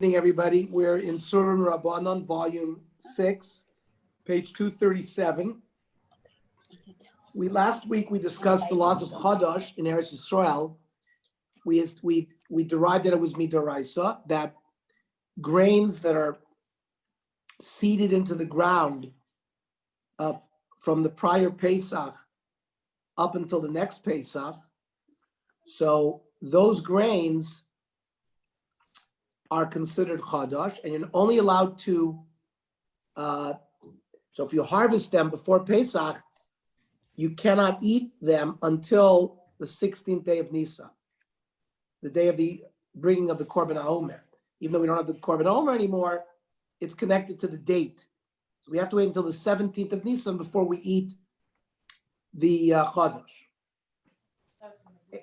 evening, everybody. We're in Tzurba Rabbanon, volume 6, page 237. Last week we discussed the laws of Chodosh in Eretz Usrael. We derived that it was midoraisa, that grains that are seeded into the ground from the prior Pesach up until the next Pesach. So those grains are considered Chodosh, and you're only allowed to, so if you harvest them before Pesach, you cannot eat them until the 16th day of Nisan, the day of the bringing of the Korban HaOmer. Even though we don't have the Korban HaOmer anymore, it's connected to the date. So we have to wait until the 17th of Nisan before we eat the Chodosh.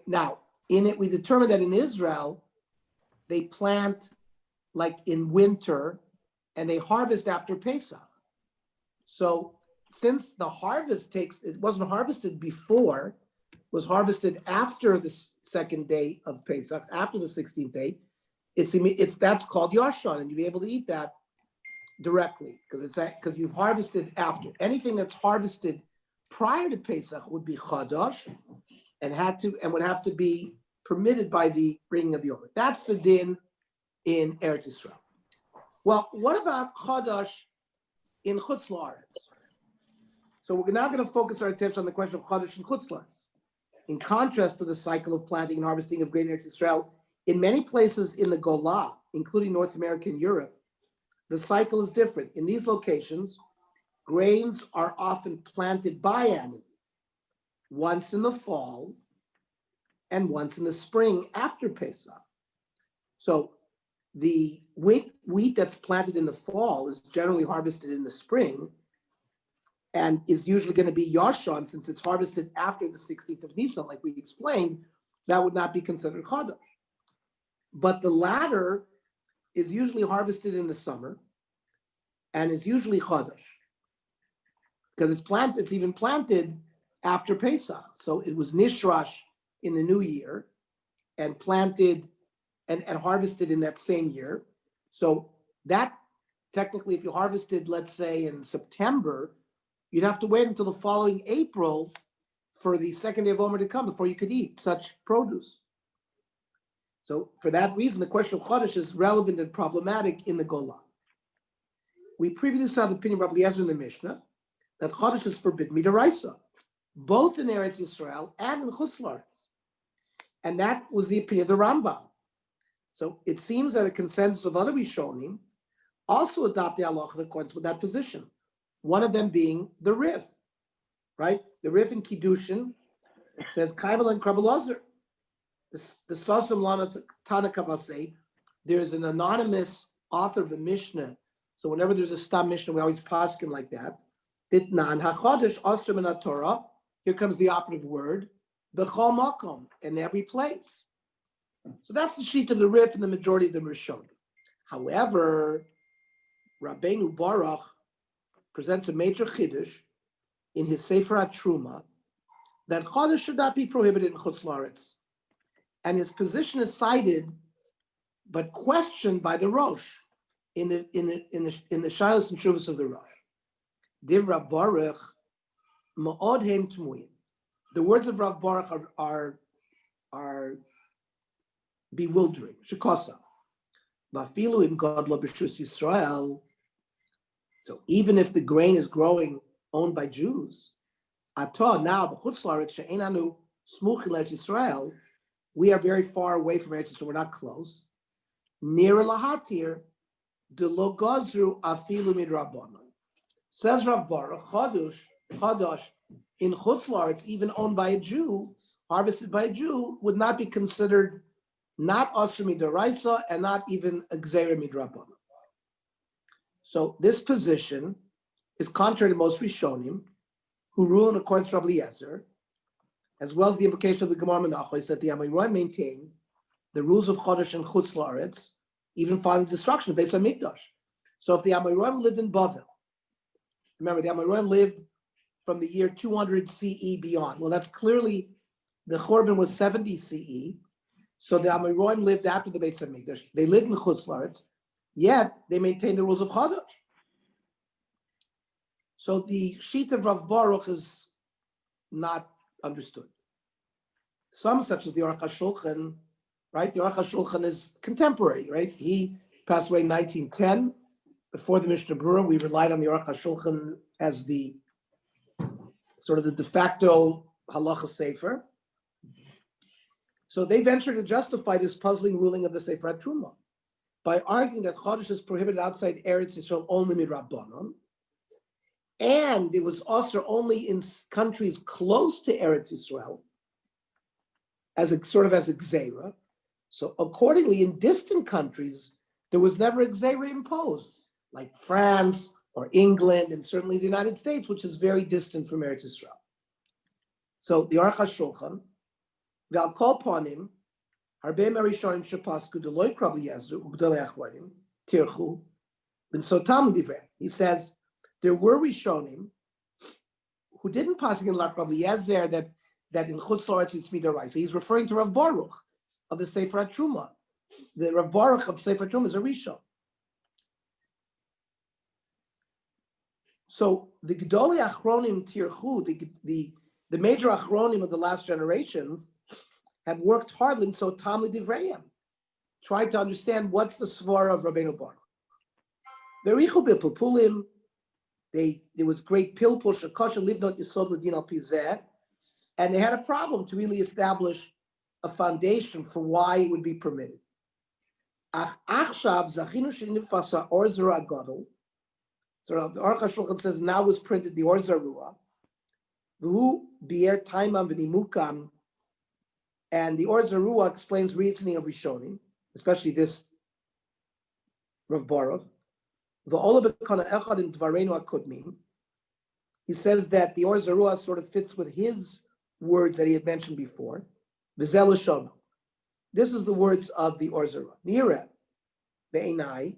Now, in it, we determined that in Israel, they plant like in winter and they harvest after Pesach. So since the harvest it wasn't harvested before, was harvested after the second day of Pesach, after the 16th day, that's called Yashon, and you'll be able to eat that directly because you've harvested after. Anything that's harvested prior to Pesach would be Chodosh and would have to be permitted by the bringing of the Omer. That's the din in Eretz Yisrael. Well, what about Chodosh in Chutz La'aretz? So we're now going to focus our attention on the question of Chodosh in Chutz La'aretz. In contrast to the cycle of planting and harvesting of grain in Eretz Yisrael, in many places in the Golah, including North America and Europe, the cycle is different. In these locations, grains are often planted biannually, once in the fall and once in the spring after Pesach. So the wheat that's planted in the fall is generally harvested in the spring and is usually going to be Yashon, since it's harvested after the 16th of Nisan, like we explained, that would not be considered Chodosh. But the latter is usually harvested in the summer and is usually Chodosh because it's even planted after Pesach. So it was Nishrash in the new year and planted and harvested in that same year. So that technically, if you harvested, let's say in September, you'd have to wait until the following April for the second day of Omer to come before you could eat such produce. So for that reason, the question of Chodosh is relevant and problematic in the Golan. We previously saw the opinion of Rabbi Eliezer in the Mishnah that Chodosh is forbidden midoraisa, both in Eretz Yisrael and in Chutz La'aretz. And that was the opinion of the Rambam. So it seems that a consensus of other Rishonim also adopt the halacha in accordance with that position. One of them being the Rif, right? The Rif in Kiddushin says, Kaivel and Krabelazar. The Sasam Lana Tanakavase, there's an anonymous author of the Mishnah. So whenever there's a Stam Mishnah, we always paskin like that. Ditnan HaChodesh Asher Min HaTorah. Here comes the operative word, B'chol Makom, in every place. So that's the sheet of the Rif and the majority of them are shown. However, Rabbeinu Baruch presents a major chiddush in his Sefer HaTrumah that Chodosh should not be prohibited in Chutz La'aretz. And his position is cited, but questioned by the Rosh in the Shilas and Shuvas of the Rosh. Div Rav Baruch Ma'od Heim Tmuim. The words of Rav Baruch are bewildering. Shekosa. Vafilu im Godlo b'Shus Yisrael. So even if the grain is growing owned by Jews, Atah now b'Chutz La'aretz she'enanu smuchi l'Eretz Yisrael. We are very far away from Eretz, so we're not close. Near Lahatir, de lo gazru afilu midrabanan. Says Rav Baruch, Chodosh in Chutz La'aretz, even owned by a Jew, harvested by a Jew, would not be considered not asur midoraisa and not even a gzeira midrabanan. So this position is contrary to most Rishonim, who rule in accordance with Rabbi Eliezer, as well as the implication of the Gemara Menachos that the Amoraim maintain the rules of Chodosh and Chutz La'aretz, even following the destruction of Beis HaMikdash. So if the Amoraim lived in Bavel, remember the Amoraim lived from the year 200 CE beyond. Well, that's clearly, the Chorban was 70 CE, so the Amoraim lived after the Beis HaMikdash. They lived in Chutz La'aretz. Yet they maintain the rules of Chodosh. So the sheet of Rav Baruch is not understood. Some, such as the Aruch HaShulchan, right? The Aruch HaShulchan is contemporary, right? He passed away in 1910. Before the Mishnah Berurah, we relied on the Aruch HaShulchan as the sort of the de facto halacha sefer. So they ventured to justify this puzzling ruling of the Sefer Trumah by arguing that Chodosh is prohibited outside Eretz Yisrael only midrabbanon, and it was also only in countries close to Eretz Yisrael, as a sort of as a gzeira. So accordingly, in distant countries, there was never a gzeira imposed, like France or England, and certainly the United States, which is very distant from Eretz Yisrael. So the Aruch HaShulchan, V'al kol panim, Harbe Merishonim Shepasku Deloy Krab Yezu Ugdolei Achronim Tirchu L'Msotam Divrei. He says there were Rishonim who didn't pass in Lach Rabbi Yezer that in Chutz La'aretz it's midaraisa. He's referring to Rav Baruch of the Sefer Trumah. The Rav Baruch of Sefer Trumah is a Rishon. So the Gedolei Achronim Tirchu, the major Achronim of the last generations, have worked hard, so Tamli Divrayim, tried to understand what's the svara of Rabbeinu Baruch. Verichu b'pilpulim, there was great pilpul shekosha livnot yisod l'din al pizeh, and they had a problem to really establish a foundation for why it would be permitted. Ach achshav zachinu shenifasa or zera gadol. So the Aruch HaShulchan says now was printed the Or Zarua, v'hu bi'er taimam v'nimukam. And the Or Zarua explains reasoning of Rishonim, especially this Rav Baruch. He says that the Or Zarua sort of fits with his words that he had mentioned before. This is the words of the Or Zarua. Nira be'enai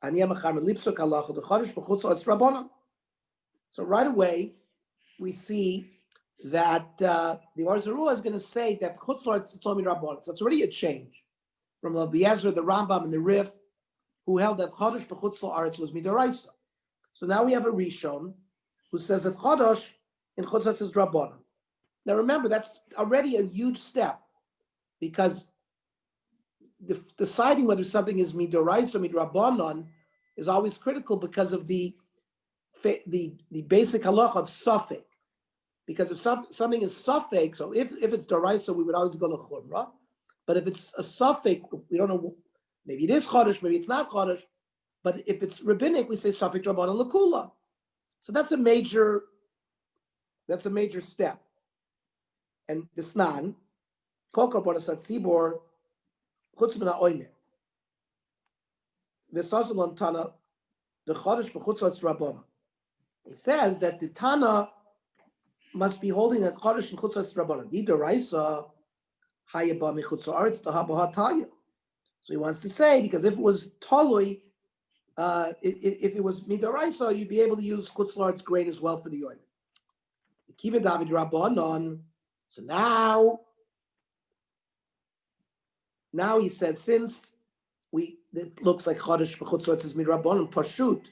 aniyamachar melipsuk halacha dechodesh b'chutz la'aretz rabbanon. So right away we see that the Or Zarua is going to say that Chutz La'aretz Tzom Rabbanon. So it's already a change from Rabbi Yezer, the Rambam, and the Rif, who held that Chodosh b'Chutz La'aretz was midaraisa. So now we have a Rishon who says that Chodosh in Chutz La'aretz is Rabbanon. Now remember, that's already a huge step, because deciding whether something is midaraisa or midrabbanon is always critical because of the basic halacha of suffix. Because if something is suffix, so if it's daraisa, we would always go to chumrah. But if it's a suffix, we don't know, maybe it is chodosh, maybe it's not chodosh. But if it's rabbinic, we say suffix rabbanon l'kula. So that's a major step. And the snan, kol korbanos hatzibor chutz min ha'omer. V'sasum lam tana the chodosh b'chutz la'aretz rabbanon. It says that the Tana must be holding that Chodosh and Chutz La'aretz Rabbanon. Di D'oraisa hayaba michutz la'aretz tahabaha taya. So he wants to say, because if it was Tolui, if it was Midoraisa, you'd be able to use Chutz La'aretz grain as well for the oil. Kiva David Rabbanon. So now he said, since it looks like Chodosh b'chutz la'aretz is midrabbanon pashut,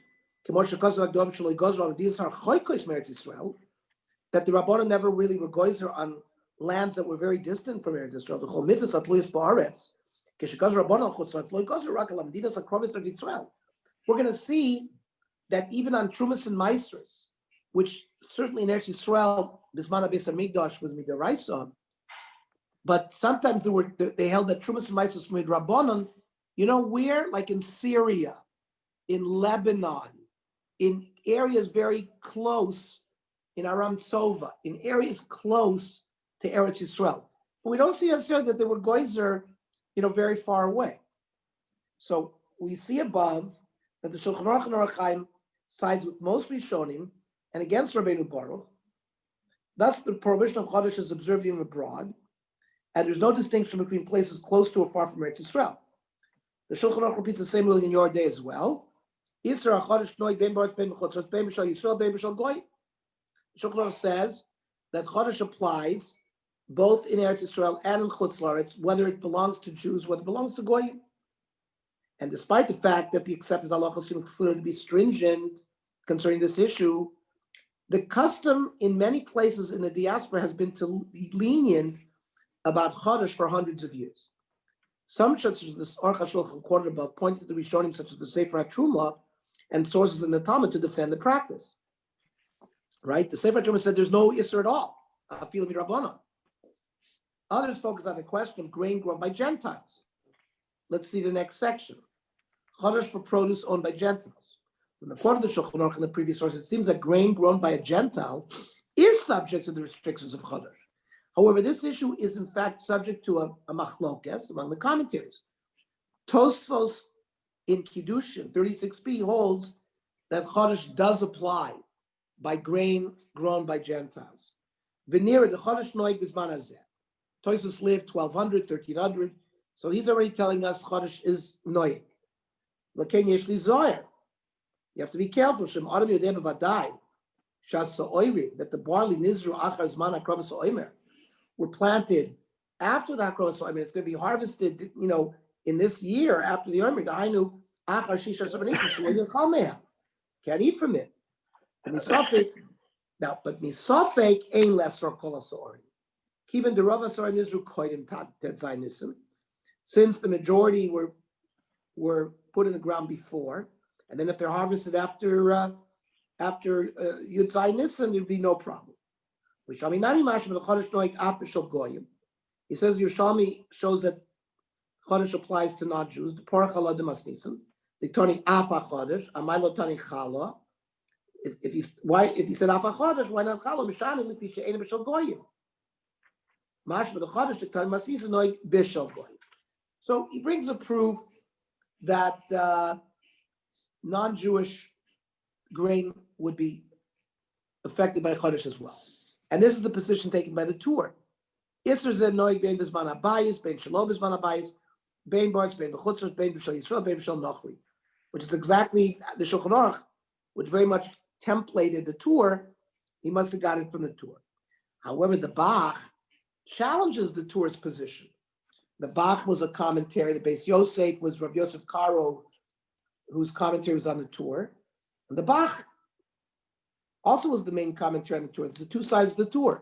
that the Rabbanon never really were goyzer on lands that were very distant from Eretz Yisrael. We're going to see that even on Trumas and Maasros, which certainly in Eretz Yisrael, Bisman HaBeis HaMikdash was midaraisa, but sometimes they held that Trumas and Maasros were midrabbanon. You know where? Like in Syria, in Lebanon, in areas very close, in Aram Tzova, in areas close to Eretz Yisrael. But we don't see necessarily that they were goyzer, very far away. So we see above that the Shulchan Aruch and Orach Chaim sides with most Rishonim and against Rabbeinu Baruch. Thus, the prohibition of Chodosh is observed even abroad, and there's no distinction between places close to or far from Eretz Yisrael. The Shulchan Aruch repeats the same ruling in your day as well. Yisrael Chodosh Noi Ben Baruch Ben B'Chutzot Ben B'Shal Yisrael Ben B'Shal Goy. Shulchan Aruch says that Chodosh applies both in Eretz Yisrael and in Chutz La'aretz, whether it belongs to Jews, whether it belongs to Goyim. And despite the fact that the accepted halachos seem clear to be stringent concerning this issue, the custom in many places in the diaspora has been to be lenient about Chodosh for hundreds of years. Some such as this Aruch HaShulchan quoted above pointed to Rishonim such as the Sefer HaTrumah and sources in the Talmud to defend the practice. Right? The Sefer HaTrumah said there's no Isser at all. Afilu Mirabbanan. Others focus on the question of grain grown by Gentiles. Let's see the next section. Chodosh for produce owned by Gentiles. From the quote of the Shulchan Aruch in the previous source, it seems that grain grown by a Gentile is subject to the restrictions of Chodosh. However, this issue is in fact subject to a machlokes among the commentaries. Tosfos in Kiddushin 36b holds that Chodosh does apply by grain grown by Gentiles. Venera the Chodosh noig bizman hazeh. Tosfos lived 1200, 1300, so he's already telling us Chodosh is noig. Laken yesh li zoyer. You have to be careful. Shem adam yodeh b'vadai shas sa'oiri, that the barley nizru achar zman hakrovas sa'oimer were planted after the hakrovas sa'oimer. It's going to be harvested, in this year after the oimer. Dahainu achar shisha sabanishim shelo yachal meha. Can't eat from it. But misafek ein lesser kol ha'sa'orim. Kiven derova sa'orim nizru koidim tetzai nisim. Since the majority were put in the ground before, and then if they're harvested after Yud Zai Nisan, there'd be no problem. He says Yerushalmi shows that Chodosh applies to non-Jews. The Porach Chala Demas Nisan, the Tani Afa Chodosh, Amaylo Tani Chala. If he said Afa Chodosh, why not Chala? Mishani Lifi She'ena B'Shel Goyim. Mashma the Chodosh the Tani Mas Nisan Noig B'Shel Goyim. So he brings a proof that non-Jewish grain would be affected by Chodosh as well. And this is the position taken by the Tur. Isser zeh noig bein b'zman habayis, bein shalom b'zman habayis, bein bartz, bein b'chutzos, bein b'shal Yisrael, bein b'shal Nochri, which is exactly the Shulchan Aruch, which very much templated the Tur. He must have got it from the Tur. However, the Bach challenges the Tur's position. The Bach was a commentary. The Beis Yosef was Rav Yosef Karo, whose commentary was on the Tur. And the Bach also was the main commentary on the Tur. There's the two sides of the Tur.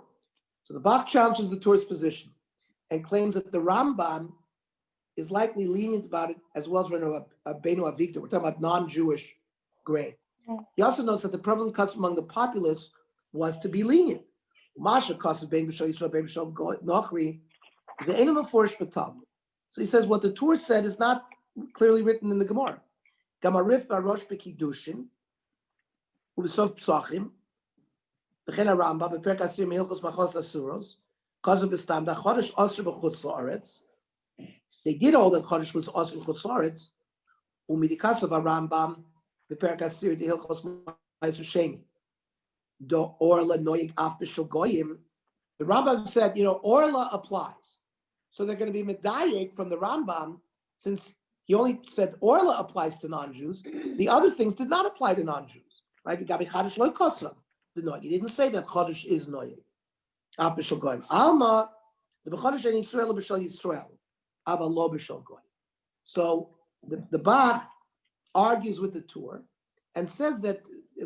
So the Bach challenges the Tur's position and claims that the Rambam is likely lenient about it, as well as Beno Avigdor. We're talking about non-Jewish grain. He also notes that the prevalent custom among the populace was to be lenient. Masha custom bein b'shal Yisrael, bein b'shal Nochri. So he says what the Tur said is not clearly written in the Gemara. Gamarif barosh bekidushin, ubesof psachim, v'chen haramba beperk asir meilchos machos asuros, kazu b'standa chodesh asur b'chutz la'aretz. They did all that chodesh was asur b'chutz la'aretz, umidikasav harambam beperk asir dehilchos ma'aser sheni. Do orla noyig af b'shel goyim. The Rambam said, orla applies. So they're going to be medayek from the Rambam, since he only said orla applies to non-Jews. The other things did not apply to non-Jews, right? He didn't say that Chodosh is noyeg. Af b'shel goyim. Alma the b'chodosh en Yisrael b'shel Yisrael, ava lo b'shel goyim. So the Bach argues with the Tur and says that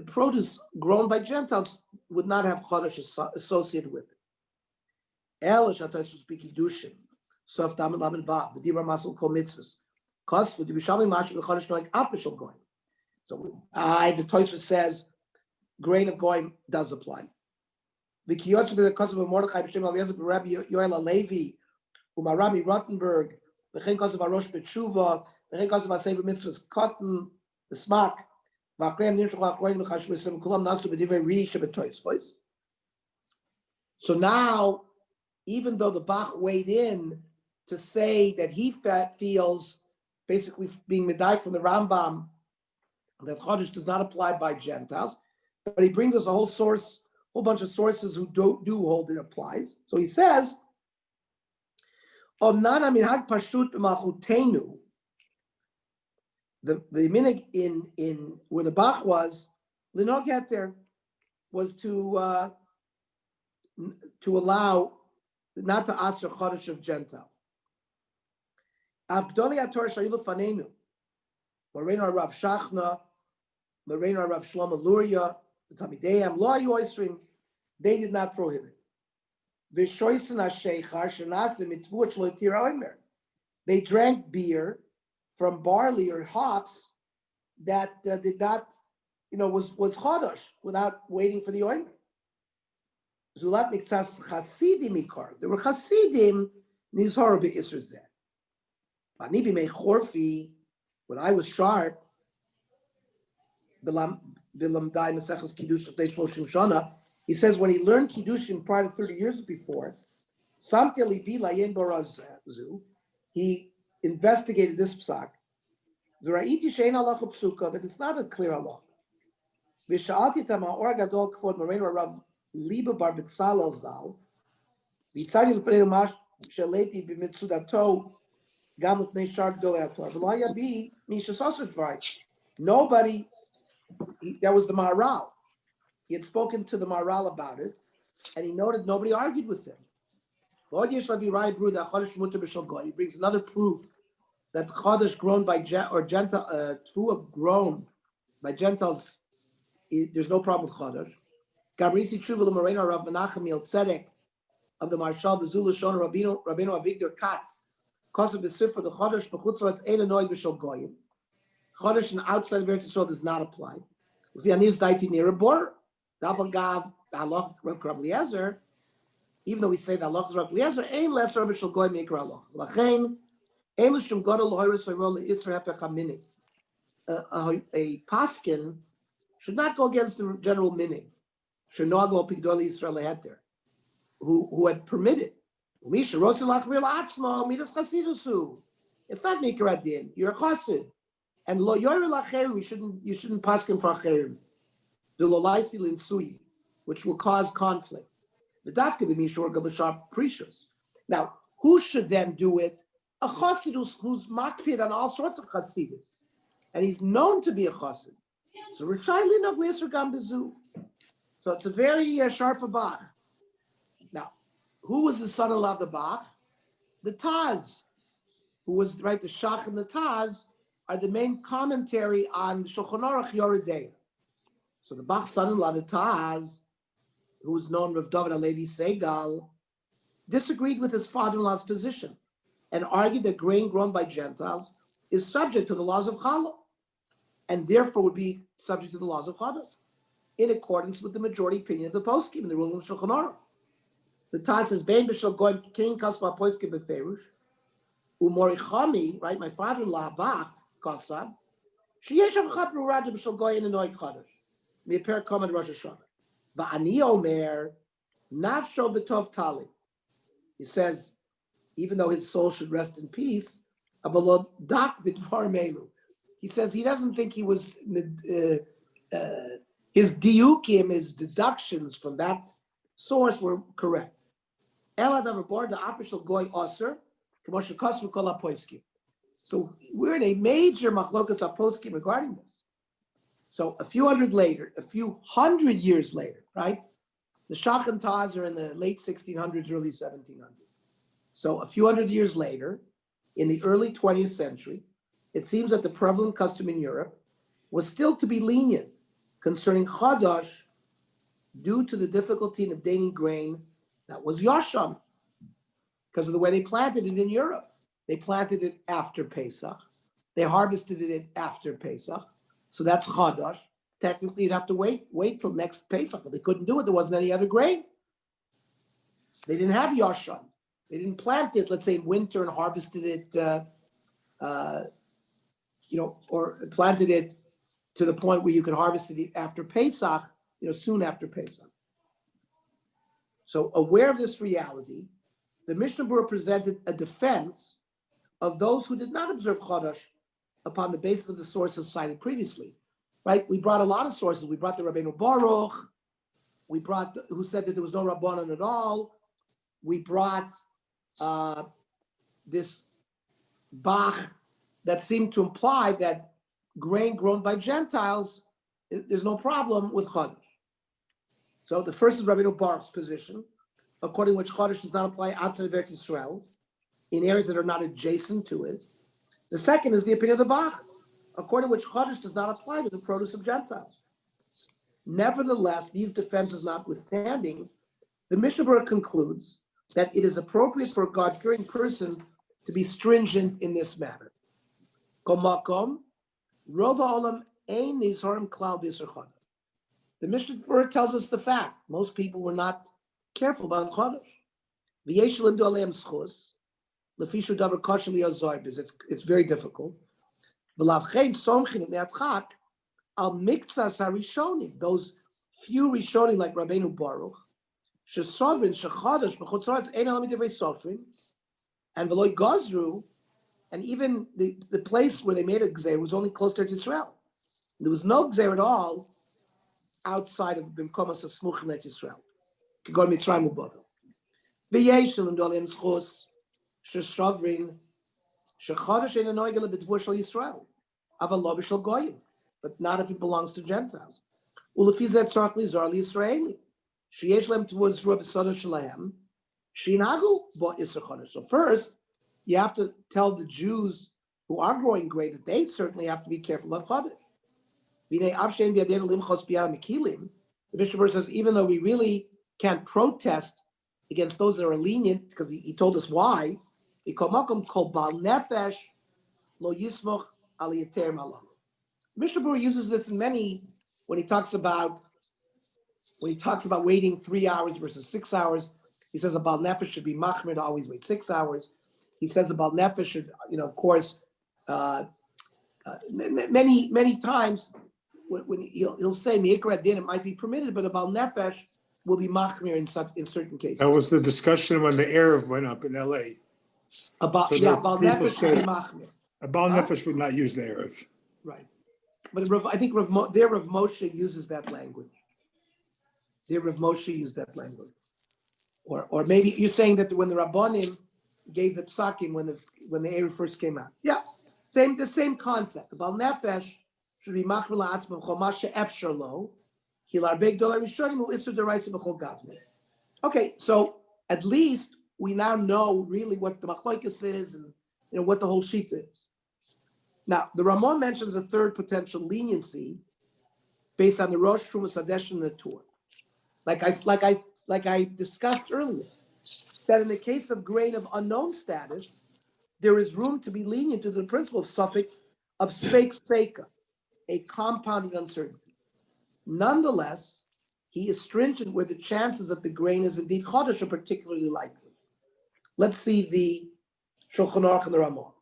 produce grown by Gentiles would not have Chodosh associated with it. El shatosh speak Kiddushin. Sof Damin Lamin Vav, B'dibra Masel Kol Mitzvahs. Kosvu, D'Bishami Mashim L'Chodesh Noeg Af B'Shel Goyim. So the Tosfos says grain of Goyim does apply. V'kiyotz b'Kosvu Mordechai B'Shem Eliezer B'Rabbi Yoel HaLevi U'Marami Rottenberg V'chein Kosvu Arosh B'Tshuva V'chein Kosvu Asev B'Mitzvahs Cotton the Smak V'Achreim Nimshach L'Achroim V'Chash L'Yisrael Kulam Nastu B'Divrei Rish B'Tosfos. So now, even though the Bach weighed in to say that he feels, basically being medayek from the Rambam, that Chodesh does not apply by Gentiles, but he brings us a whole bunch of sources who do hold it applies. So he says, the minig in where the Bach was, Linok Heter, was to allow not to ask a Chodesh of Gentile. Avgdoli Ator Shayilu Fanenu, Moreno Rav Shachna, Moreno Rav Shlomo Luria, the Talmidei Lo Hayu Oisrim, they did not prohibit. V'shoisen ha'sheichar shenasim mitvuot shelo yitir ha'omer. They drank beer from barley or hops that did not, was chodosh without waiting for the omer. Zulat miktsas chasidim ikar. There were chasidim nizhar be'isr zeh. Ani b'mei chorfi, when I was sharp, bilam dai meseches kiddush l'tei shloshim shana. He says when he learned kiddushin prior to 30 years before, samti libi layen barazu, he investigated this psak. V'ra'iti she'ein halacha psuka, that it's not a clear halacha. V'sha'alti tama'or gadol kvod Moreno Rav Liba bar B'Tzalel zal, v'yitzani l'pnei umash sheleti b'mitzudato gam l'pnei shar gdolei haTorah. V'lo haya bi mishas osir dvarim. Nobody, that was the Maharal. He had spoken to the Maharal about it, and he noted nobody argued with him. He brings another proof that Chodosh grown by Gentile, Tzurba grown by Gentiles, there's no problem with Chodosh. Gabrisi Tshuva l'Moreno Rav Menachem Yel Tzedek of the Marshal B'Zula Shon Rabbeinu Avigdor Katz, Kosev B'Sifra the Chodosh B'Chutz La'Etz Ein Anoid B'Shel Goyim. Chodosh and outside of Eretz Yisrael does not apply. If you use daiti near a border, Daval Gav Halach Rabbi Eliezer, even though we say that Halach is Rabbi Eliezer, Ein Less Rabbi Shel Goyim Yikra Halach. Lachein Ein L'Shum Gadol L'Hoyres L'Yisrael L'Isra Hepech HaMinig. A paskin should not go against the general minig. Shenoglo Pigdol Yisrael Leheter, who had permitted. It's not Mikra Adin. You're a chassid. And lo yoyer lacherim, you shouldn't paskin for acherim. The lo laisi linsui, which will cause conflict. The dafke b'mishor gabashar precious. Now, who should then do it? A chassid who's makpid on all sorts of chassidus, and he's known to be a chassid. So rishai linog le'isur gam bezu. So it's a very sharp Bach. Now, who was the son-in-law of the Bach? The Taz, who was the Shach and the Taz are the main commentary on Shulchan Aruch Yoreh Deah. So the Bach's son-in-law, the Taz, who was known as David Alevi Segal, disagreed with his father-in-law's position and argued that grain grown by Gentiles is subject to the laws of Challah and therefore would be subject to the laws of Chodosh, in accordance with the majority opinion of the poskim in the ruling of Shulchan Aruch. The Taz says, "Bein b'shel goyim king kasva poskim b'ferush umorichami." Right, my father-in-law Bach Kosav. Sheyesh avchat brurad b'shel goyim enoy Chodosh. Mi'aper comment Rosh Hashanah. Va'ani omer nafsho b'tov tali. He says, even though his soul should rest in peace, avalod dak b'dvar melu. He says he doesn't think he was. His diukim, his deductions from that source were correct. So we're in a major machlokas aposkim regarding this. So a few hundred years later, right? The Shach and Taz are in the late 1600s, early 1700s. So a few hundred years later, in the early 20th century, it seems that the prevalent custom in Europe was still to be lenient concerning Chodosh due to the difficulty in obtaining grain that was Yasham, because of the way they planted it in Europe. They planted it after Pesach. They harvested it after Pesach. So that's Chodosh. Technically, you'd have to wait till next Pesach, but they couldn't do it. There wasn't any other grain. They didn't have Yasham. They didn't plant it, let's say, in winter and harvested it, or planted it to the point where you could harvest it after Pesach, soon after Pesach. So aware of this reality, the Mishnah Berurah presented a defense of those who did not observe Chodosh upon the basis of the sources cited previously. Right? We brought a lot of sources. We brought the Rabbeinu Baruch. We brought who said that there was no Rabbanan at all. We brought this Bach that seemed to imply that grain grown by Gentiles, there's no problem with Chodosh. So the first is Rabbeinu Baruch's position, according to which Chodosh does not apply outside of Eretz Yisrael, in areas that are not adjacent to it. The second is the opinion of the Bach, according to which Chodosh does not apply to the produce of Gentiles. Nevertheless, these defenses notwithstanding, the Mishnah Berurah concludes that it is appropriate for a God-fearing person to be stringent in this matter. Komakom, Rov ha'olam ein nizharim klal b'Yisur Chodosh. The Mishnah Berurah tells us the fact. Most people were not careful about Chodosh. V'yesh limdu aleim schus, lefishu davar kosher liyazar, because it's very difficult. V'lavchein somchin ne'atchak al miktzas harishonim, those few rishonim like Rabbeinu Baruch, shesovin shechodosh b'chutzaretz ein alam divrei sofrim, and v'loy gazru, and even the place where they made a gzeir was only close to Israel. There was no gzeir at all outside of Bimkomas Smuchim at Israel. Kigor Mitzrayim u'Bodel. V'yeshel and Dolim Schos Sheshavrin Shechodesh ein anoigel b'dvur shel Yisrael, aval lo b'shel goyim, but not if it belongs to Gentiles. Ulefi zeh tzarich lizar liYisraeli sheyesh lehem tvur Tzurba b'soda shelahem sheinagu bo Yisur Chodesh. So first, you have to tell the Jews who are growing grain that they certainly have to be careful about Chodesh. The Mishnah Berurah says, even though we really can't protest against those that are lenient, because he told us why, Mishnah Berurah uses this in many, when he talks about waiting 3 hours versus 6 hours. He says a Baal Nefesh should be machmir to always wait 6 hours. He says a Baal Nefesh should, of course, many times when he'll say Meikra Din, it might be permitted, but a Baal Nefesh will be machmir in certain cases. That was the discussion when the Erev went up in L.A. Baal Nefesh should be machmir. A Baal Nefesh would not use the Erev. Right. But I think Rav Moshe uses that language. Rav Moshe used that language. Or maybe you're saying that when the Rabbanim gave the psakim when the Erev first came out. Yeah, the same concept. The Baal Nefesh should be machmir la'atzmam chomash she'efshar lo, ki l'arbei gdolei rishonim hu isur deraisa b'chol gavnei. Okay, so at least we now know really what the machlokes is and what the whole shita is. Now, the Ramon mentions a third potential leniency based on the Rosh Trumah Sadesh and the Tur. Like I discussed earlier, that in the case of grain of unknown status, there is room to be lenient to the principle of suffix of sfeik sfeika, a compounded uncertainty. Nonetheless, he is stringent where the chances that the grain is indeed chodosh are particularly likely. Let's see the Shulchan Aruch and the Ramon.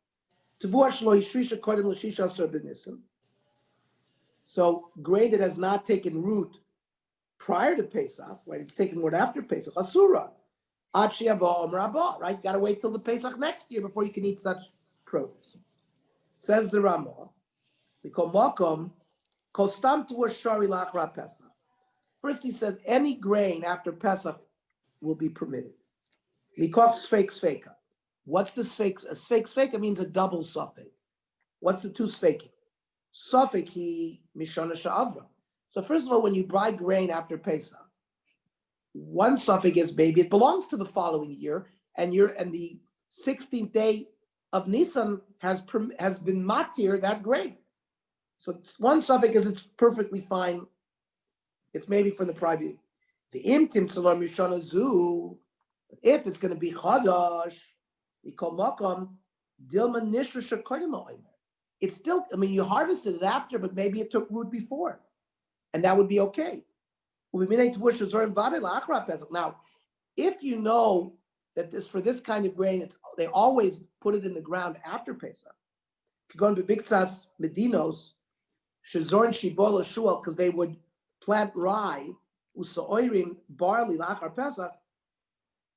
So grain that has not taken root prior to Pesach, right? It's taken root after Pesach. Asura, right? Got to wait till the Pesach next year before you can eat such produce. Says the Ramah, first he said any grain after Pesach will be permitted. What's the sfeik? A sfeik means a double suffix. What's the two sfeikim? Suffix he mishana sha'avra. So first of all, when you buy grain after Pesach, one suffix is maybe it belongs to the following year, and the 16th day of Nisan has been matir that grain. So one suffix is it's perfectly fine. It's maybe for the private. The imtim salon mishana zu. If it's going to be chodosh, it's still, you harvested it after, but maybe it took root before, and that would be okay. Now, if you know that for this kind of grain, they always put it in the ground after Pesach. Going to Biktsas Medinos, Shazor and Shibol Shual, because they would plant rye, Usaoirim, barley, Lachar Pesach,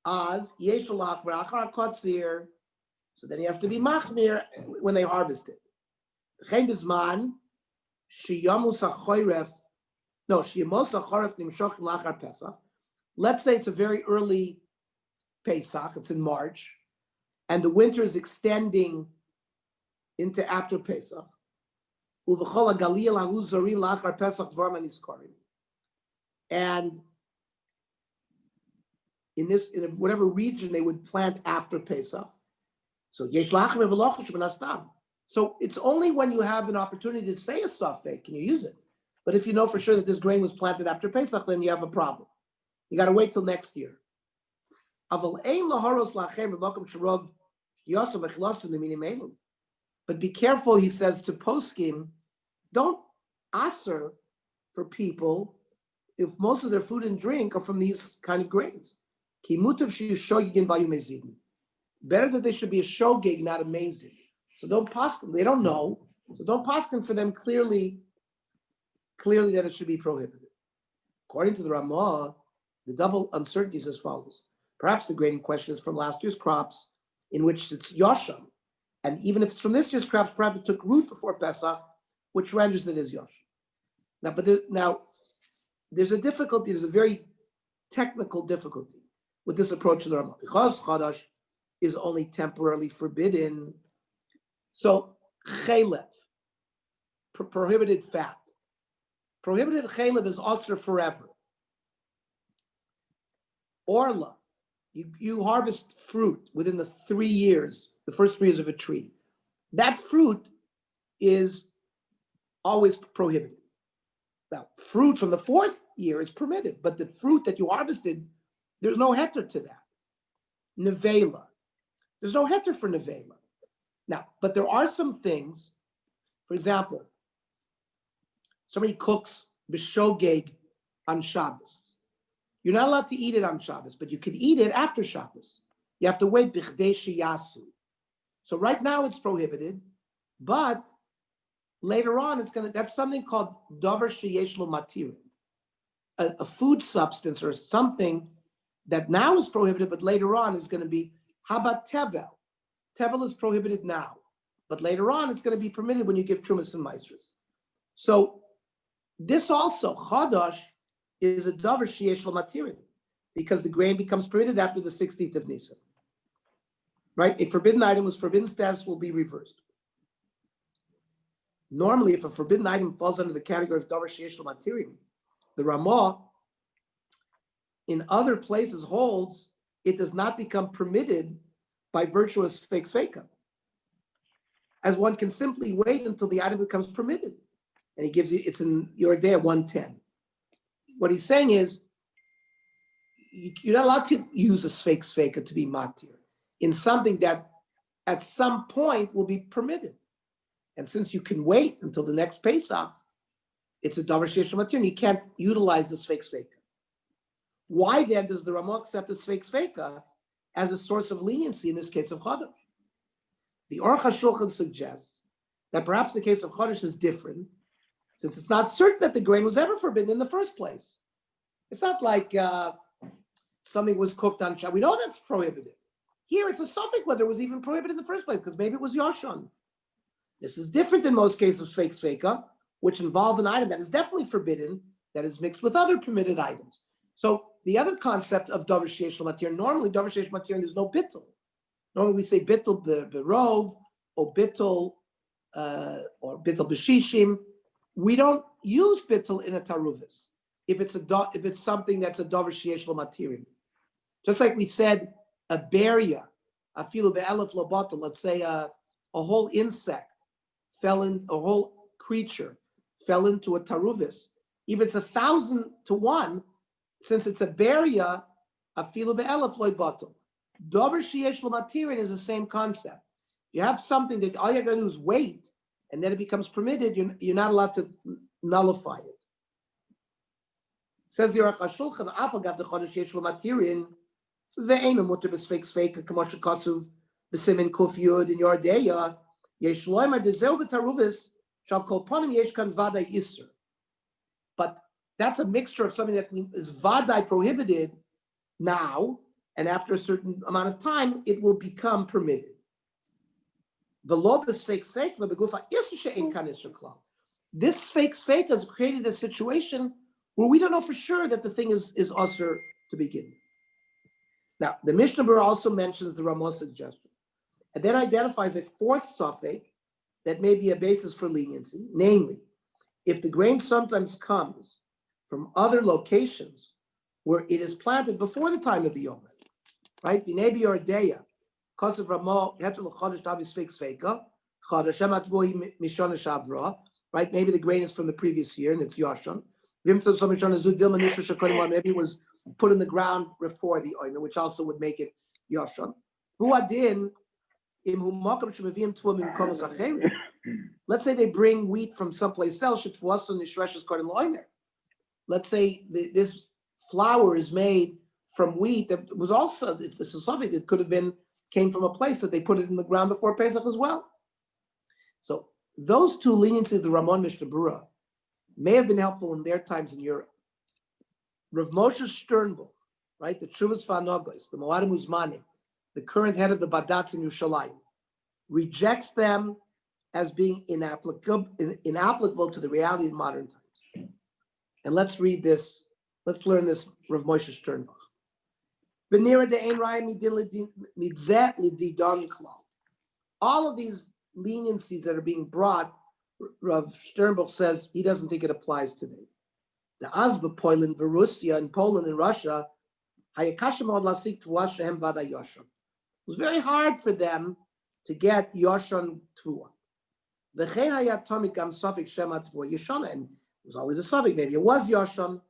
as Yeshalach, Rachar Kotzir. So then he has to be machmir when they harvest it. Let's say it's a very early Pesach, it's in March, and the winter is extending into after Pesach. And in whatever region they would plant after Pesach. So yesh lachem v'lochush b'nastam. So it's only when you have an opportunity to say a suffix can you use it. But if you know for sure that this grain was planted after Pesach, then you have a problem. You got to wait till next year. But be careful, he says to poskim, don't aser for people if most of their food and drink are from these kind of grains. Better that they should be a shogig, not amazing. So don't poskim. They don't know. So don't poskim for them clearly that it should be prohibited. According to the Ramah, the double uncertainty is as follows. Perhaps the grain in question is from last year's crops, in which it's Yosham. And even if it's from this year's crops, perhaps it took root before Pesach, which renders it as Yosham. Now, there's a difficulty, there's a very technical difficulty with this approach to the Ramah. Because Chodosh is only temporarily forbidden, so chaylev, prohibited fat. Prohibited chaylev is also forever. Orla, you harvest fruit within the 3 years, the first 3 years of a tree. That fruit is always prohibited. Now, fruit from the 4th year is permitted, but the fruit that you harvested, there's no heter to that. Nevela, there's no heter for nevela. Now, but there are some things, for example, somebody cooks b'shogeg on Shabbos. You're not allowed to eat it on Shabbos, but you can eat it after Shabbos. You have to wait b'chdei sheyasu. So right now it's prohibited, but later on that's something called davar sheyesh lo matirin, a food substance or something that now is prohibited, but later on is going to be, how about tevel? Tevel is prohibited now, but later on it's going to be permitted when you give trumas and maestras. So this also, Chodosh, is a davar sheyesh lo matirin, because the grain becomes permitted after the 16th of Nisan. Right? A forbidden item with forbidden status will be reversed. Normally, if a forbidden item falls under the category of davar sheyesh lo matirin, the Ramah in other places holds it does not become permitted by virtue of fake sveka, as one can simply wait until the item becomes permitted. And he gives you, it's in your day at 110. What he's saying is, you're not allowed to use a fake sveka to be matir in something that at some point will be permitted. And since you can wait until the next Pesach, it's a davar sheyesh lo matirin. You can't utilize this fake sveka. Why then does the Ramah accept this fake sveka as a source of leniency in this case of Chodosh? The Aruch HaShulchan suggests that perhaps the case of Chodosh is different, since it's not certain that the grain was ever forbidden in the first place. It's not like something was cooked on Shabbos. We know that's prohibited. Here it's a suffix whether it was even prohibited in the first place, because maybe it was Yoshan. This is different in most cases of fake sveka, which involve an item that is definitely forbidden, that is mixed with other permitted items. So the other concept of davar sheyesh lo matirin, normally davar sheyesh lo matirin, there's no bittul. Normally we say bittul berov or bittul b'shishim. We don't use bittul in a taruvis if it's something that's a davar sheyesh lo matirin. Just like we said, a beria, afilu be'elef lo batel. Let's say a whole insect a whole creature fell into a taruvis. If it's 1,000 to 1, since it's a beria, afilu be'elef lo batel. Davar sheyesh lo matirin is the same concept. You have something that all you got to do is wait, and then it becomes permitted. You're not allowed to nullify it. Says the Aruch HaShulchan, afal gav the Chodosh sheyesh lo matirin, ve'einu muter b'sfeik sveka k'mo shekasuv b'simin kuf yud in Yordeya yesh loimer dezeu b'taruvis shal kol panim yesh kan vaday iser. But that's a mixture of something that is vaday prohibited now, and after a certain amount of time, it will become permitted. This fake sveka has created a situation where we don't know for sure that the thing is usher to begin. Now, the Mishnah Berurah also mentions the Ramah suggestion, and then identifies a fourth suffix that may be a basis for leniency, namely, if the grain sometimes comes from other locations where it is planted before the time of the Yom, right? V'nei b'yordeya, because of Ramah, heter l'chodesh davis fake sveka, Right? Maybe the grain is from the previous year and it's Yoshan. Maybe it was put in the ground before the oiner, which also would make it Yoshan. Let's say they bring wheat from someplace else. Let's say this flour is made from wheat that was also, it's a suffix, it could have been, came from a place that they put it in the ground before Pesach as well. So those two leniencies of the Ramon Mishnah Berurah may have been helpful in their times in Europe. Rav Moshe Sternbuch, right, the Chuvas Vanogos, the Moadim Uzmanim, the current head of the Badatz in Yerushalayim, rejects them as being inapplicable to the reality of modern times. And let's read this, let's learn this Rav Moshe Sternbuch. All of these leniencies that are being brought, Rav Sternbuch says he doesn't think it applies today. The Azba Poland, Russia, and Poland and Russia, it was very hard for them to get Yoshan Tvua. And it was always a suffix, maybe it was Yoshan.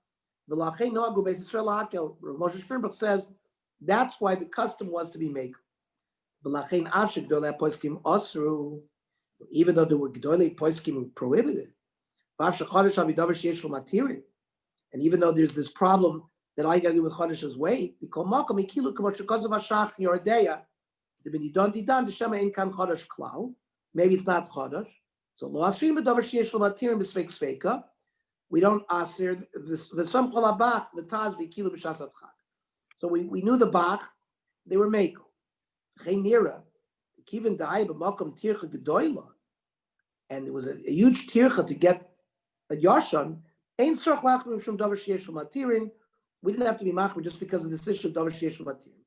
Rav Moshe Sternbuch says that's why the custom was to be made. Even though there were Gedolei Poskim who prohibited it. And even though there's this problem that all you got to do with Chodesh's weight, maybe it's not Chodosh. So we don't asir the taz v'kilu b'shasat chag. So we knew the bach, they were mekel. And it was a huge tircha to get a yashan. We didn't have to be machmir just because of this issue of davar sheyeshul matirin.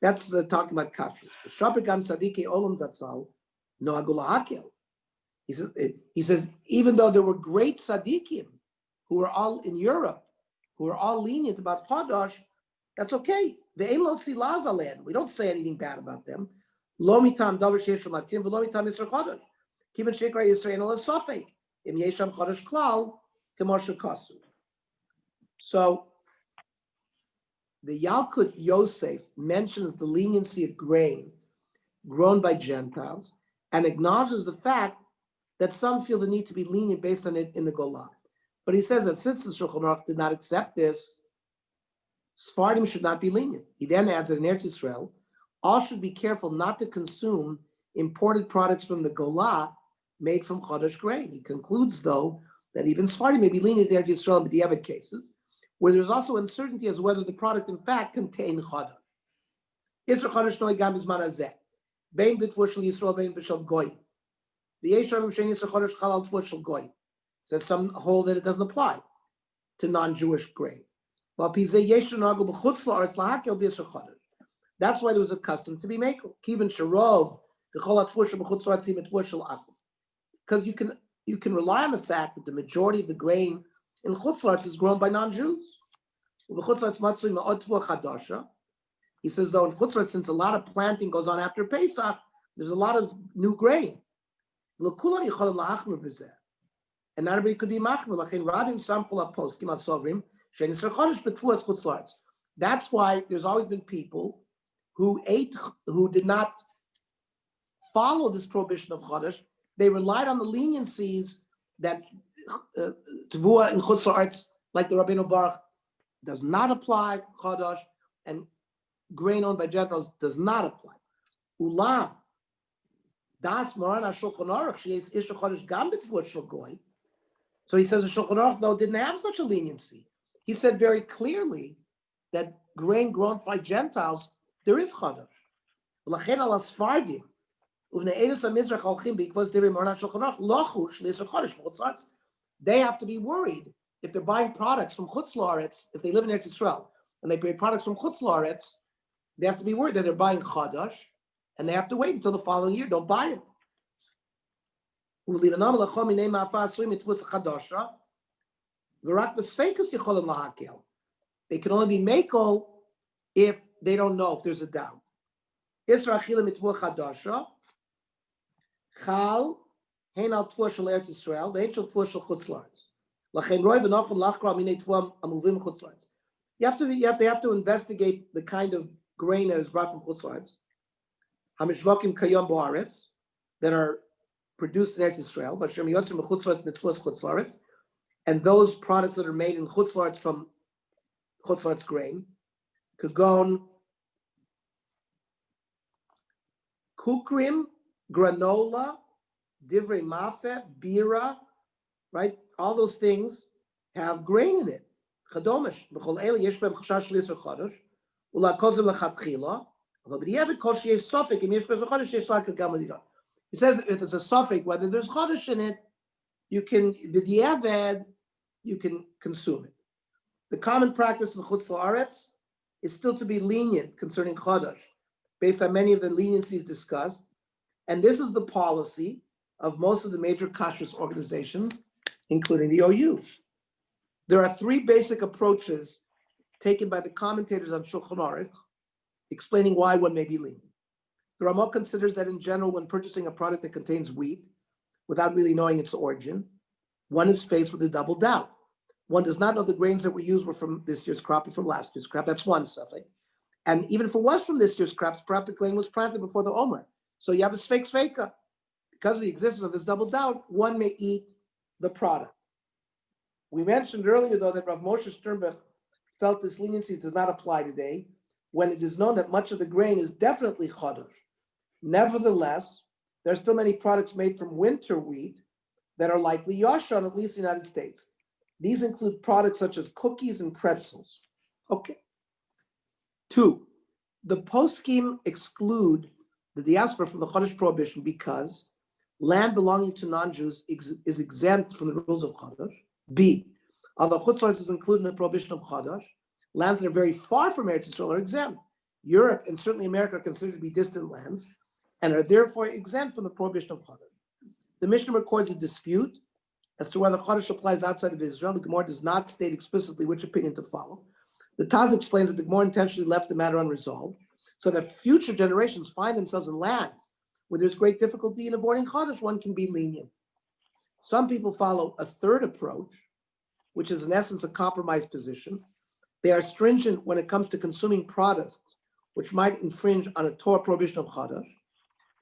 That's talking about kashrus. He says, even though there were great tzaddikim who were all in Europe, who are all lenient about Chodosh, that's okay. We don't say anything bad about them. So the Yalkut Yosef mentions the leniency of grain grown by Gentiles and acknowledges the fact that some feel the need to be lenient based on it in the Golan. But he says that since the Shulchan Aruch did not accept this, Sfardim should not be lenient. He then adds that in Eretz Yisrael, all should be careful not to consume imported products from the Golah made from Chodosh grain. He concludes, though, that even Sfardim may be lenient in Eretz Yisrael in B'diavad cases, where there's also uncertainty as to whether the product in fact contained Chodosh. Yisra Chodosh noi gam bizman hazeh, bein b'tvur shel Yisrael bein b'shel Goy. The Yeshayim Shen Yisra Chodosh chalal tvur shel Goy. Says some hold that it doesn't apply to non-Jewish grain. That's why there was a custom to be makel. Because you can rely on the fact that the majority of the grain in Chutz La'aretz is grown by non-Jews. He says, though in Chutz La'aretz, since a lot of planting goes on after Pesach, there's a lot of new grain. And not everybody could be machmir. That's why there's always been people who did not follow this prohibition of Chodosh. They relied on the leniencies that Tvua in Chutz La'aretz, like the Rabbeinu Baruch, does not apply Chodosh, and grain owned by Gentiles does not apply. Ulam das Moran HaShulchan Aruch sheyesh ish Chodosh gam b'tvua shel goy. So he says the Shulchan Aruch, though, didn't have such a leniency. He said very clearly that grain grown by Gentiles, there is Chodosh. They have to be worried if they're buying products from Chutz La'aretz, if they live in Eretz Yisrael, and they buy products from Chutz La'aretz, they have to be worried that they're buying Chodosh, and they have to wait until the following year. Don't buy it. They can only be makel if they don't know if there's a doubt. Isra achila mitvua chadasha, chal, hein al tvua shel Eretz Yisrael, ve'hen shel tvua shel chutz la'aretz. Lachen roi v'nochon lachkra minei tvua amuvim chutz la'aretz. They have to investigate the kind of grain that is brought from chutz la'aretz. Hamishvakim kayom ba'aretz, that are produced in Eretz Yisrael, v'ashem yotzim b'chutz la'aretz mitzvos chutz la'aretz, and those products that are made in chutz la'aretz from chutz la'aretz grain, kagon, kukrim, granola, divrei mafeh, bira, right? All those things have grain in it. Chodosh, b'chol eila yesh b'hem chashash l'isur chodosh, u'la'kozim l'chatchila, although b'diavad kol sheyev sofek, im yesh b'hem chodosh yesh l'akad gam l'didah. He says if there's a suffix, whether there's chodosh in it, you can b'diavad, you can consume it. The common practice in chutz la'aretz is still to be lenient concerning chodosh, based on many of the leniencies discussed, and this is the policy of most of the major kashrus organizations, including the OU. There are three basic approaches taken by the commentators on Shulchan Aruch, explaining why one may be lenient. The Ramah considers that in general, when purchasing a product that contains wheat, without really knowing its origin, one is faced with a double doubt. One does not know the grains that were used were from this year's crop or from last year's crop. That's one suffix. And even if it was from this year's crops, perhaps the grain was planted before the Omer. So you have a sfeik sfeika. Because of the existence of this double doubt, one may eat the product. We mentioned earlier, though, that Rav Moshe Sternberg felt this leniency does not apply today, when it is known that much of the grain is definitely chodosh. Nevertheless, there are still many products made from winter wheat that are likely yashan, at least in the United States. These include products such as cookies and pretzels. Okay. 2, the poskim exclude the diaspora from the chodosh prohibition because land belonging to non-Jews is exempt from the rules of chodosh. B, although chutz la'aretz is included in the prohibition of chodosh, lands that are very far from Eretz Yisrael are exempt. Europe and certainly America are considered to be distant lands and are therefore exempt from the prohibition of chodosh. The Mishnah records a dispute as to whether chodosh applies outside of Israel. The Gemara does not state explicitly which opinion to follow. The Taz explains that the Gemara intentionally left the matter unresolved so that future generations find themselves in lands where there's great difficulty in avoiding chodosh. One can be lenient. Some people follow a third approach, which is in essence a compromise position. They are stringent when it comes to consuming products which might infringe on a Torah prohibition of chodosh,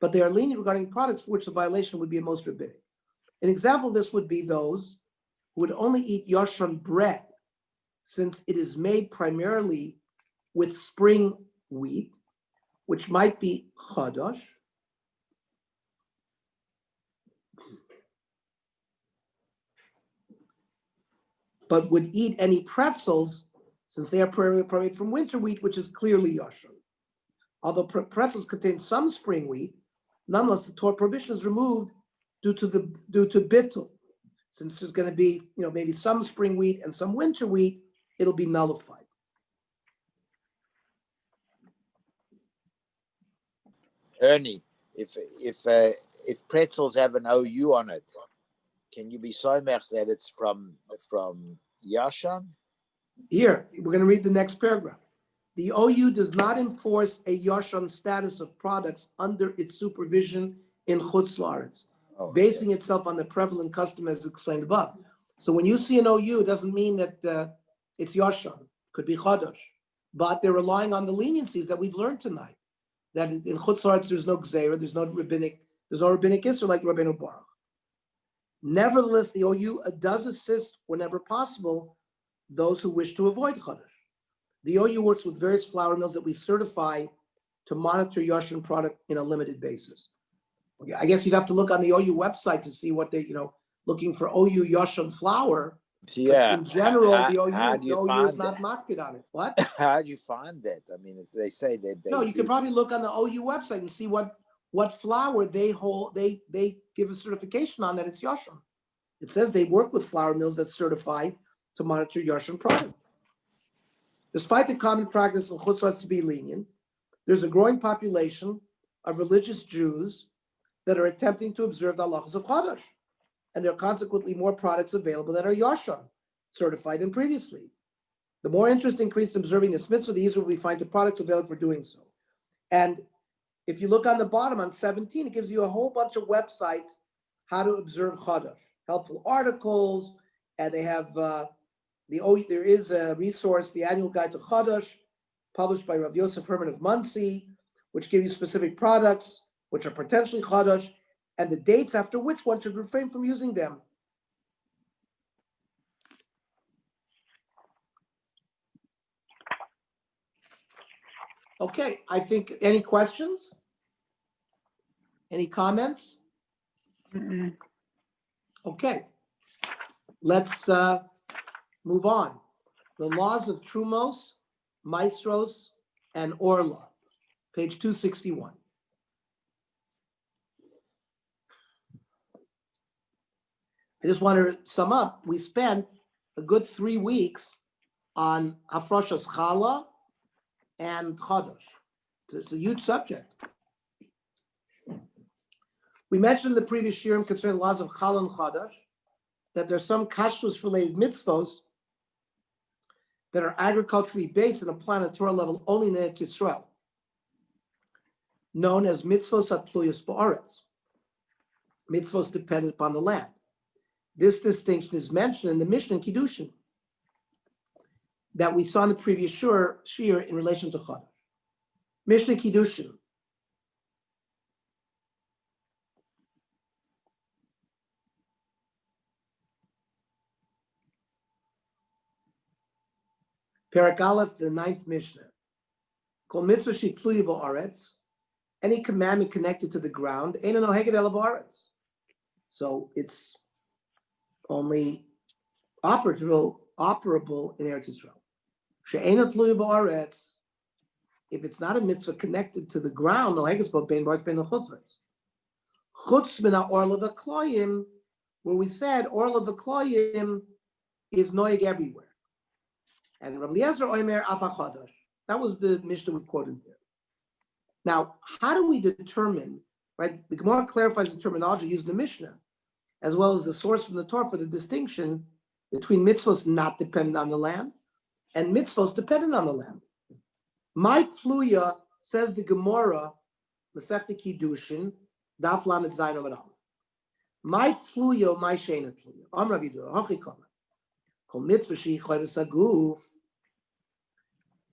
but they are lenient regarding products for which the violation would be most rabbinic. An example of this would be those who would only eat yashon bread, since it is made primarily with spring wheat, which might be chodosh, but would eat any pretzels since they are primarily from winter wheat, which is clearly yashon. Although pretzels contain some spring wheat, nonetheless the Torah prohibition is removed due to bittul. Since there's going to be, maybe some spring wheat and some winter wheat, it'll be nullified. Ernie, if pretzels have an OU on it, can you be soymech that it's from Yashan? Here, we're going to read the next paragraph. The OU does not enforce a Yashan status of products under its supervision in Chutz La'aretz, basing itself on the prevalent custom as explained above. So when you see an OU, it doesn't mean that it's Yashan, could be Chodosh, but they're relying on the leniencies that we've learned tonight. That in Chutz La'aretz there's no Gzeira, there's no rabbinic Isser like Rabbeinu Baruch. Nevertheless, the OU does assist whenever possible those who wish to avoid Chodosh. The OU works with various flour mills that we certify to monitor Yashan product in a limited basis. Okay, I guess you'd have to look on the OU website to see what they, looking for OU Yashan flour. Yeah. But in general, the OU is not that? Market on it. What? How do you find that? I mean, they say they No, you can probably look on the OU website and see what flour they give a certification on that it's Yashan. It says they work with flour mills that certify to monitor Yashan product. Despite the common practice in Chutz La'aretz to be lenient, there's a growing population of religious Jews that are attempting to observe the halachos of Chodosh, and there are consequently more products available that are Yashan certified than previously. The more interest increases in observing this mitzvah, the easier we find the products available for doing so. And if you look on the bottom on 17, it gives you a whole bunch of websites how to observe Chodosh, helpful articles, and they have there is a resource, the Annual Guide to Chodosh, published by Rav Yosef Herman of Muncie, which give you specific products which are potentially Chodosh, and the dates after which one should refrain from using them. Okay, I think, any questions? Any comments? Mm-mm. Okay, let's move on. The laws of Trumos, Maestros, and Orla, page 261. I just want to sum up. We spent a good 3 weeks on Hafroshas Chala and Chodosh. It's a huge subject. We mentioned in the previous year concerning laws of Chala and Chodosh that there's some kashrus-related mitzvos that are agriculturally based and apply on a Torah level only in Eretz Yisrael, known as mitzvos hatluyos ba'aretz, mitzvos dependent upon the land. This distinction is mentioned in the Mishnah in Kiddushin that we saw in the previous shir in relation to Chodosh. Mishnah Kiddushin. Perek Aleph, the 9th Mishnah. Kol mitzvah shitluya ba'aretz, any commandment connected to the ground, eina noheged ela ba'aretz. So it's only operable in Eretz Yisrael. She'eina tluya ba'aretz, if it's not a mitzvah connected to the ground, noheged bo bein ba'aretz bein l'chutzretz. Chutz min ha'orla v'kloyim, where we said orla v'kloyim is noeg everywhere. And Rabbi Eliezer Omer Afa Chodosh. That was the Mishnah we quoted here. Now, how do we determine, right? The Gemara clarifies the terminology used in the Mishnah, as well as the source from the Torah for the distinction between mitzvos not dependent on the land and mitzvos dependent on the land. My tluya, says the Gemara, Masechta Kiddushin, Daf Lamed Zayin Amud Aleph. My tluya, my sheina tluya. Amar Vidu, Hachi Kama. Kol mitzvah shehi chayvus haguf,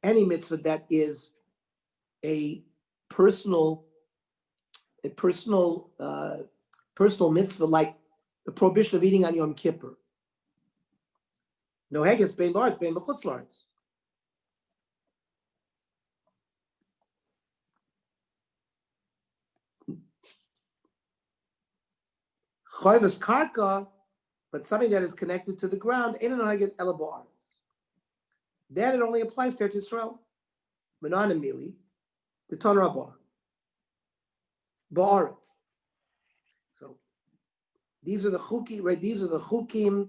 any mitzvah that is a personal mitzvah, like the prohibition of eating on Yom Kippur. No heges bein ba'aretz bein b'chutz la'aretz. Chayvus karka, but something that is connected to the ground, ain't no heges ela ba'aretz. Then it only applies to Eretz Yisrael. Menan Emili, the Tanur Rabbanan. Ba'aretz. So these are the chukim, right? These are the chukim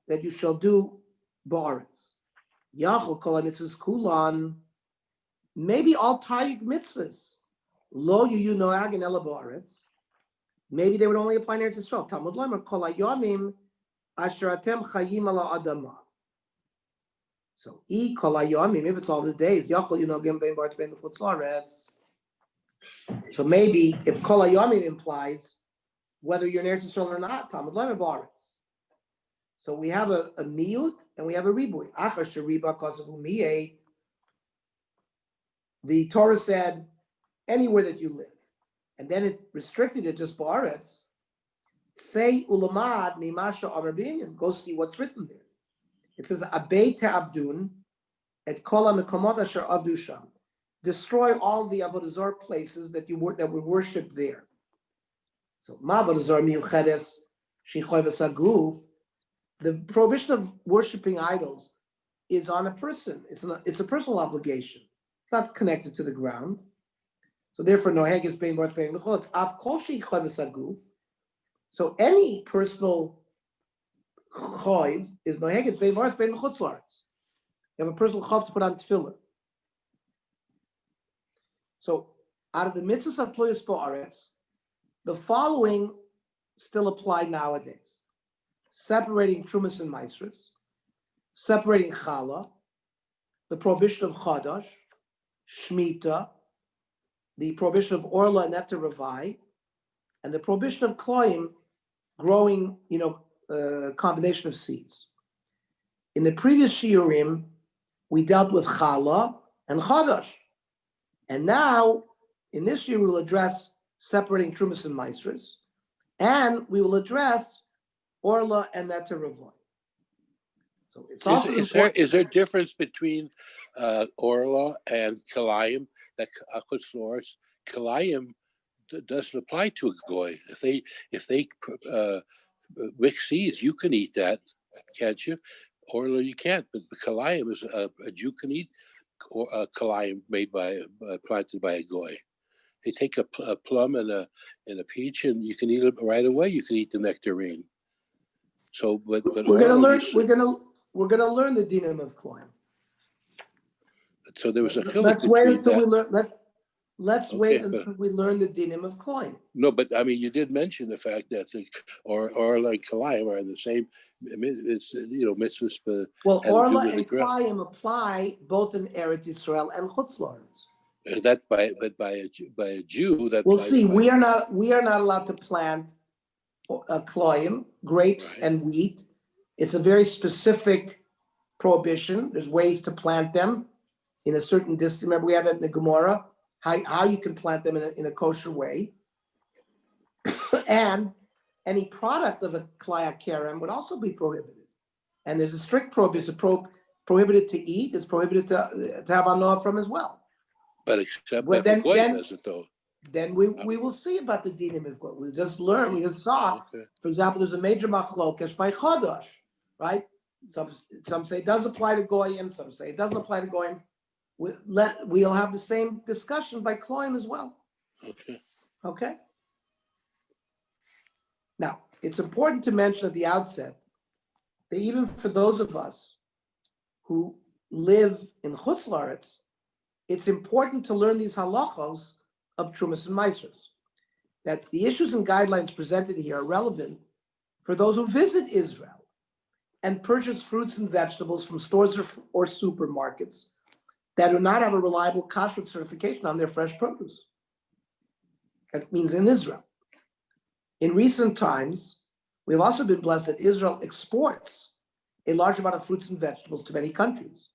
that you shall do ba'aretz. Yachol kol mitzvahs kulan. Maybe all Taryag mitzvahs. Lo yu noag and ela ba'aretz. Maybe they would only apply in Eretz Yisrael. Talmud Lomer kol hayomim asher atem chayim ala adamah. So, if it's all the days, so maybe if kol hayomim implies whether you're in Eretz Yisrael or not, Talmud Lomer ba'aretz. So we have a miyut and we have a ribui. The Torah said anywhere that you live, and then it restricted it just ba'aretz. Say ulamad mimasha amar binyan. Go see what's written there. It says abei te'abdun et kol ha'mekomot asher avdu sham. Destroy all the avodah zarah places that were worshipped there. So ma avodah zarah miyuchedes shechayvus haguf. The prohibition of worshiping idols is on a person. It's a personal obligation. It's not connected to the ground. So therefore, noheges bein ba'aretz bein l'chutz. Av kol shechayvus haguf. So any personal chayv is noheget bein ba'aretz bein l'chutz la'aretz. You have a personal chav to put on tefillah. So out of the mitzvahs hatluyos ba'aretz, the following still apply nowadays: separating trumas and maasros, separating challah, the prohibition of Chodosh, Shemitah, the prohibition of Orla and Neter Ravai, and the prohibition of Kloim, growing, combination of seeds. In the previous Shiurim, we dealt with Chala and Chodosh. And now, in this year, we will address separating Trumas and Maasros, and we will address Orla and Neter Ravai. So it's also important. Is there a difference between Orla and Kalayim? That Kalayim doesn't apply to a goy. If they mix seeds, you can eat that, can't you? Orla you can't. But the Kalayim is a Jew can eat a Kalayim planted by a goy. They take a plum and a peach, and you can eat it right away. You can eat the nectarine. So, but we're gonna learn. We're gonna learn the dinim of Kloim. So there was a chiluk. Let's wait until we learn. Let's Okay, wait until we learn the dinim of Kloim. No, but I mean, you did mention the fact that or like Kalayim are in the same. It's mitzvahs. Well, Orla and Kalayim apply both in Eretz Yisrael and Chutz La'aretz. That by a Jew. That we'll see. We are not allowed to plant Kalayim, grapes, right, and wheat. It's a very specific prohibition. There's ways to plant them in a certain distance. Remember, we have that in the Gemara, how you can plant them in a kosher way. And any product of a Klaya Kerem would also be prohibited. And there's a strict prohibition. It's prohibited to eat. It's prohibited to have anoah from as well. But except Well, that the doesn't, though. Then we will see about the dinim of goy. We just learned. We just saw. Okay. For example, there's a major machlokesh by Chodosh, right? Some say it does apply to goyim. Some say it doesn't apply to goyim. We'll have the same discussion by Kloim as well. Okay. Now, it's important to mention at the outset that even for those of us who live in Chutz La'aretz, it's important to learn these halachos of Trumas and Maasros. That the issues and guidelines presented here are relevant for those who visit Israel and purchase fruits and vegetables from stores or supermarkets that do not have a reliable kashrut certification on their fresh produce. That means in Israel. In recent times, we've also been blessed that Israel exports a large amount of fruits and vegetables to many countries.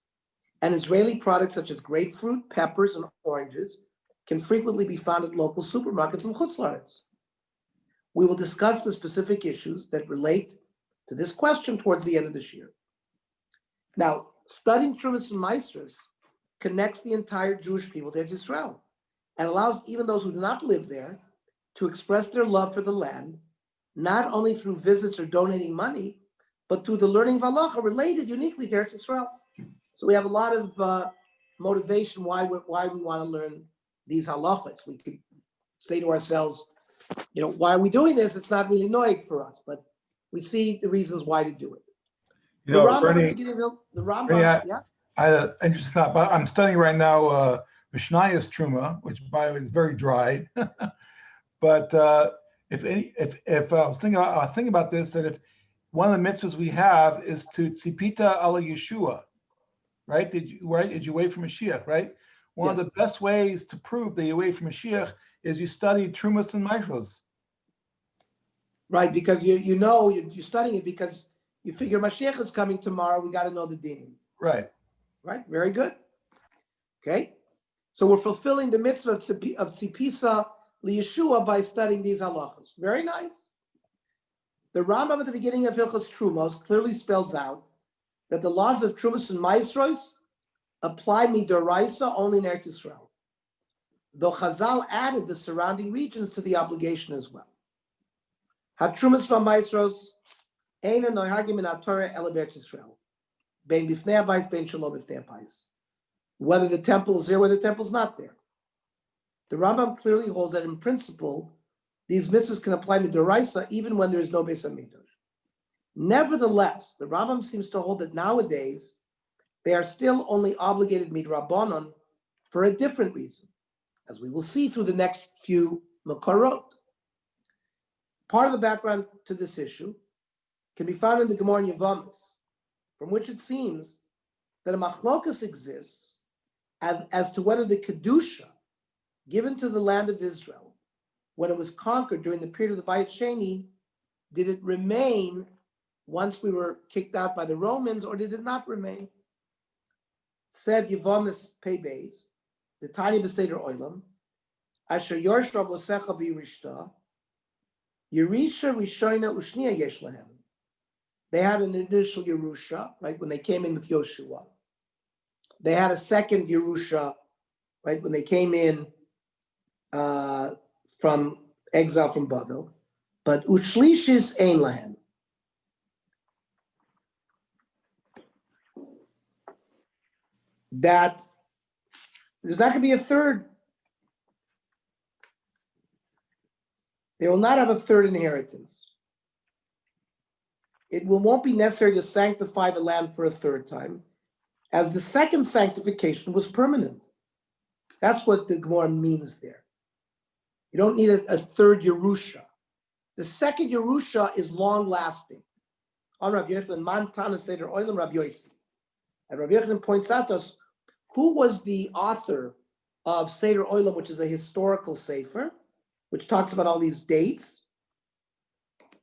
And Israeli products such as grapefruit, peppers, and oranges can frequently be found at local supermarkets in Chutz La'aretz. We will discuss the specific issues that relate to this question towards the end of this year. Now, studying Trumas and Maasros connects the entire Jewish people to Israel and allows even those who do not live there to express their love for the land, not only through visits or donating money, but through the learning of halacha related uniquely to Eretz Yisrael. So we have a lot of motivation why we want to learn these halachas. We could say to ourselves, why are we doing this? It's not really noig for us, but we see the reasons why to do it. The Rambam, yeah. I had an interesting thought, but I'm studying right now Mishnayos Trumah, which by the way is very dry. But if I was thinking about this, that if one of the mitzvahs we have is to tzipita ala Yeshua, right? Did you wait for Mashiach, right? One of the best ways to prove that you wait for Mashiach is you study Trumas and Maasros. Right, because you're studying it because you figure Mashiach is coming tomorrow. We got to know the dinim. Right. Right. Very good. Okay. So we're fulfilling the mitzvah of tzipisa liyeshua by studying these halachas. Very nice. The Rambam at the beginning of Hilchos Trumos clearly spells out that the laws of Trumas and Maasros apply midoraisa only in Eretz Yisrael, though Chazal added the surrounding regions to the obligation as well. Hatrumas from Maasros eina nohagim in Torah ela b'Eretz Yisrael, bein bifnei habayis, bein shalom bifnei habayis. Whether the temple is there, whether the temple is not there. The Rambam clearly holds that in principle, these mitzvahs can apply midoraisa even when there is no Beis HaMikdash. Nevertheless, the Rambam seems to hold that nowadays they are still only obligated midrabanan for a different reason, as we will see through the next few makorot. Part of the background to this issue can be found in the Gemara in Yevamos, from which it seems that a machlokas exists as to whether the kedusha given to the land of Israel when it was conquered during the period of the Bayit Sheni, did it remain once we were kicked out by the Romans, or did it not remain? Said Yevomis Pei Beis, the tiny Beseder Oilam, Asher Yorsh Rav Losecha v'Yirishta, Yerisha Rishoina Ushnia Yesh Lahem. They had an initial Yerusha, right, when they came in with Yoshua. They had a second Yerusha, right, when they came in from exile from Bavel. But Ushlishis Ein Lahem. That there's not going to be a third. They will not have a third inheritance. It won't be necessary to sanctify the land for a third time, as the second sanctification was permanent. That's what the Gemara means there. You don't need a third Yerusha. The second Yerusha is long-lasting. On Rav Yochanan, Man Tana Seder Oilam Rav Yosi. And Rav Yochanan points out to us who was the author of Seder Oilam, which is a historical sefer, which talks about all these dates.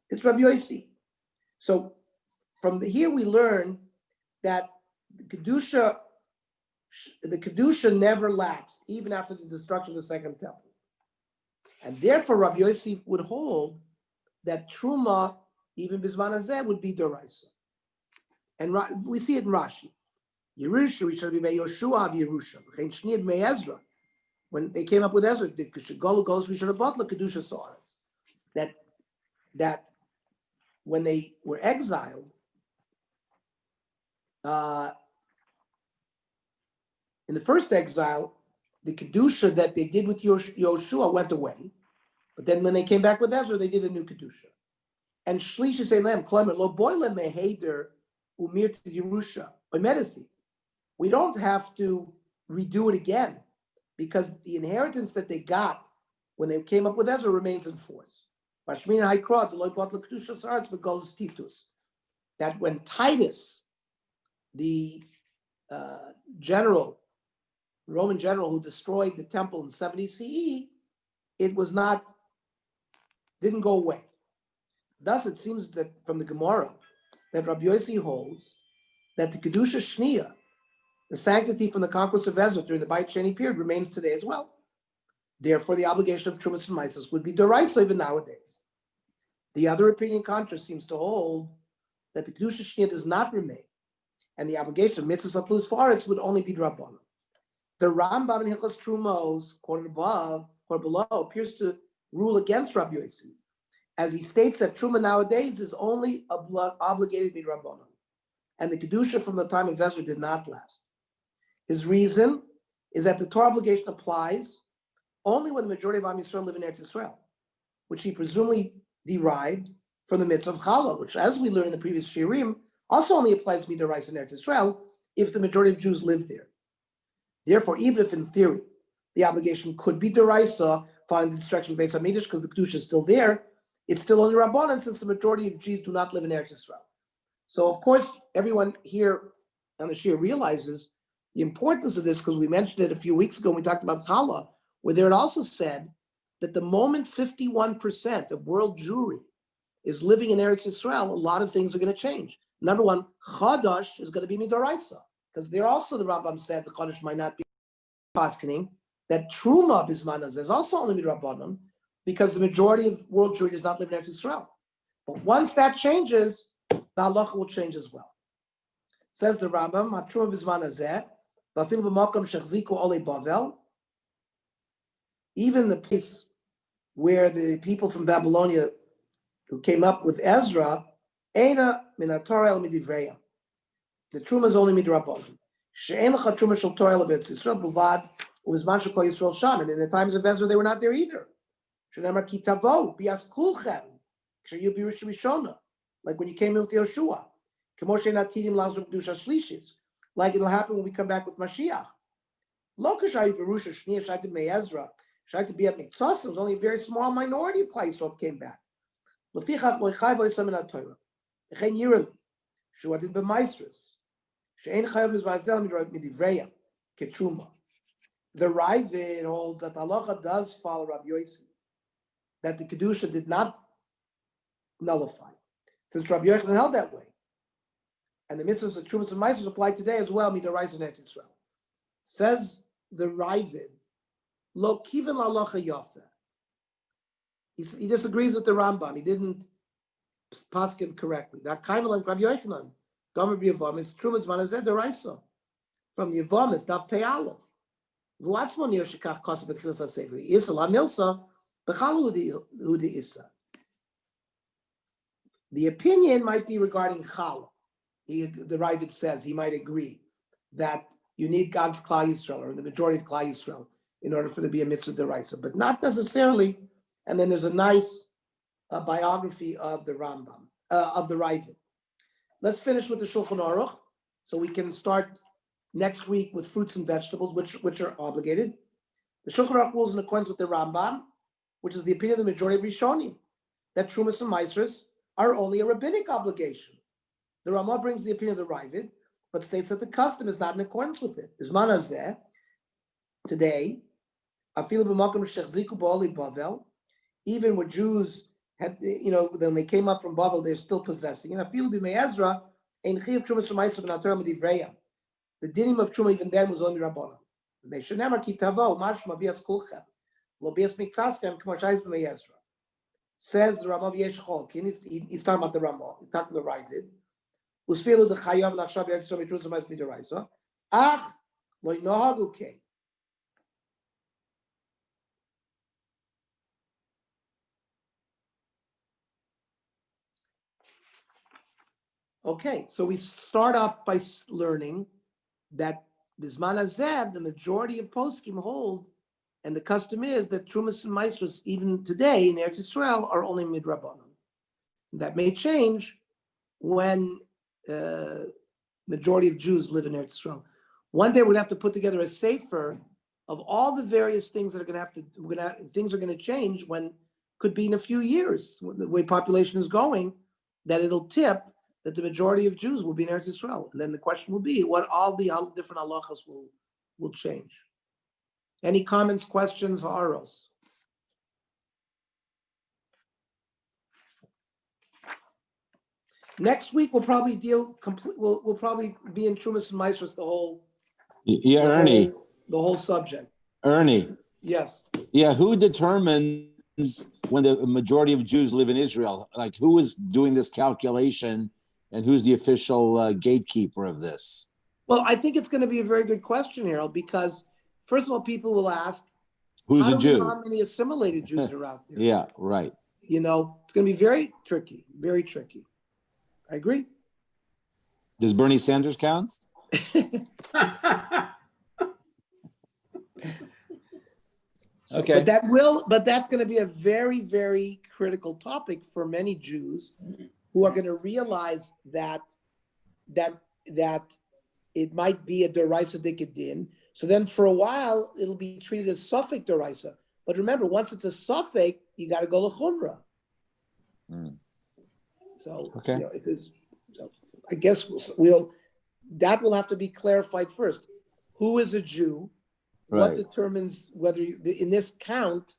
It's Rav Yosi. So from here we learn that the Kedusha never lapsed, even after the destruction of the second temple. And therefore Rabbi Yosef would hold that Trumah, even Bizman Hazeh, would be Doraisa. And we see it in Rashi. Yerusha, we should be by Yoshua of Yerusha. Ezra. When they came up with Ezra, the Golu goes, we should have bought the Kedusha Sa'aretz. That when they were exiled, in the first exile, the Kedusha that they did with Yoshua went away. But then when they came back with Ezra, they did a new Kedusha. And Shlish is saying, Klemer, lo boile meheder umir to Yerusha, or medicine. We don't have to redo it again, because the inheritance that they got when they came up with Ezra remains in force. That when Titus, the Roman general who destroyed the temple in 70 CE, it didn't go away. Thus, it seems that from the Gemara that Rabbi Yossi holds that the Kedusha Shniya, the sanctity from the conquest of Ezra during the Bayit Sheni period, remains today as well. Therefore, the obligation of Trumas and Mises would be deraisa even nowadays. The other opinion contrast seems to hold that the Kedusha Shniya does not remain, and the obligation of mitzvahs atlus fa'aretz would only be drabanan. The Rambam in Hilchos Trumos, quoted above or below, appears to rule against Rabbi Yossi, as he states that Truma nowadays is only obligated to be Rabbanon, and the Kedusha from the time of Ezra did not last. His reason is that the Torah obligation applies only when the majority of Am Yisrael live in Eretz Yisrael, which he presumably derived from the mitzvah of Chala, which, as we learned in the previous Shirim, also only applies to Midoraisa in Eretz Yisrael if the majority of Jews live there. Therefore, even if in theory the obligation could be Doraisa following the destruction based on Midrash because the Kedusha is still there, it's still only Rabbanan since the majority of Jews do not live in Eretz Yisrael. So, of course, everyone here on the Shir realizes the importance of this, because we mentioned it a few weeks ago when we talked about Chala, where there it also said that the moment 51% of world Jewry is living in Eretz Yisrael, a lot of things are going to change. Number one, Chodosh is going to be Midoraisa, because there also the Rambam said the Chodosh might not be paskening, that Trumah Bizman Hazeh is also only Midrabanan, because the majority of world Jewry does not live in Eretz Yisrael. But once that changes, the halacha will change as well. Says the Rambam, Trumah Bizman Hazeh, Bafil b'makom shechziku ole Bavel, even the place where the people from Babylonia who came up with Ezra, Eina min Torah el midivreya. The Trumah is only midrabanan. She'en lecha Trumah shel Torah el b'Eretz Yisrael b'vad u'bizman shel kol Yisrael sham. And in the times of Ezra, they were not there either. She'nemar ki tavo bias kulchem kshayu b'Yerush Rishona, like when you came in with Yoshua. Kemo she'en atidim lazur b'dusha shlishis, like it'll happen when we come back with Mashiach. Lo kashayu b'Yerush Shniya shaytim me'Ezra shaytim b'yat miktzos. It was only a very small minority of Klal Yisrael that came back. Lefichach lo ychayvo yisam min haTorah. Echein yireli shuadid b'maisris She'ein chayav mizmazel midivreya ketruma. The Ravid holds that halacha does follow Rabbi Yossi, that the kedusha did not nullify, since Rabbi Yochanan held that way, and the mitzvahs of Trumas and Meisos apply today as well. Midaraisa in Eretz Yisrael. Says the Ravid, lo kiven halacha yafa. He disagrees with the Rambam. He didn't paskin correctly. That kaimel and Rabbi Yochanan, Gomer b'Yevamis, Trumas manazed deraisa from the Yevamis, Daf Pei Aleph. V'atzmo nir shekach kosev b'tchilas hasefer. Isa la milsa b'chalu hudi isa. The opinion might be regarding challah. The Ravid says he might agree that you need God's Klal Yisrael, or the majority of Klal Yisrael, in order for there to be a mitzvah deraisa, but not necessarily. And then there's a nice biography of the Rambam, of the Ravid. Let's finish with the Shulchan Aruch, so we can start next week with fruits and vegetables, which are obligated. The Shulchan Aruch rules in accordance with the Rambam, which is the opinion of the majority of Rishonim, that Trumas and Maasros are only a rabbinic obligation. The Ramah brings the opinion of the Ravid, but states that the custom is not in accordance with it. Bizman hazeh, today, afilu b'makom shechziku b'oli Bavel, even when Jews had, when they came up from Bavel, they're still possessing. And afilu b'mei Ezra, ein chiv Trumas u'Maasros b'natorah medivreya. The dinim of Trumah even then was only Rabbanan. They should never keep tavo mashma bias kulchem lo bias miktaschem k'mo shayis b'mei Ezra. Says the Ramav Yesh Cholkin. He's talking about the Ramah. He's talking about the Ravid. Usrael the chayav nachshav yetzitzom mitruz amayis midaraisa. Ach lo ynohagu kei. Okay, so we start off by learning that Bizman Hazeh, the majority of poskim hold, and the custom is that Trumas and Maasros, even today in Eretz Yisrael, are only midrabanan. That may change when majority of Jews live in Eretz Yisrael. One day we're going to have to put together a sefer of all the various things that are going to have to, things are going to change when, could be in a few years, the way population is going, that it'll tip that the majority of Jews will be in Eretz Yisrael. And then the question will be what all the different halachas will change. Any comments, questions, haros? Next week we'll probably we'll probably be in Trumas and Maasros Ernie. The whole subject. Ernie. Yes. Yeah, who determines when the majority of Jews live in Israel? Like, who is doing this calculation, and who's the official gatekeeper of this? Well, I think it's going to be a very good question, Harold, because first of all, people will ask, Who's a Jew? How many assimilated Jews are out there? Yeah, right. It's going to be very tricky, very tricky. I agree. Does Bernie Sanders count? Okay. But that's going to be a very, very critical topic for many Jews who are going to realize that it might be a deraisa dikadin. So then for a while, it'll be treated as suffix deraisa. But remember, once it's a suffix, you got to go to chumrah. So, okay. It is. So I guess that will have to be clarified first. Who is a Jew? Right. What determines whether in this count?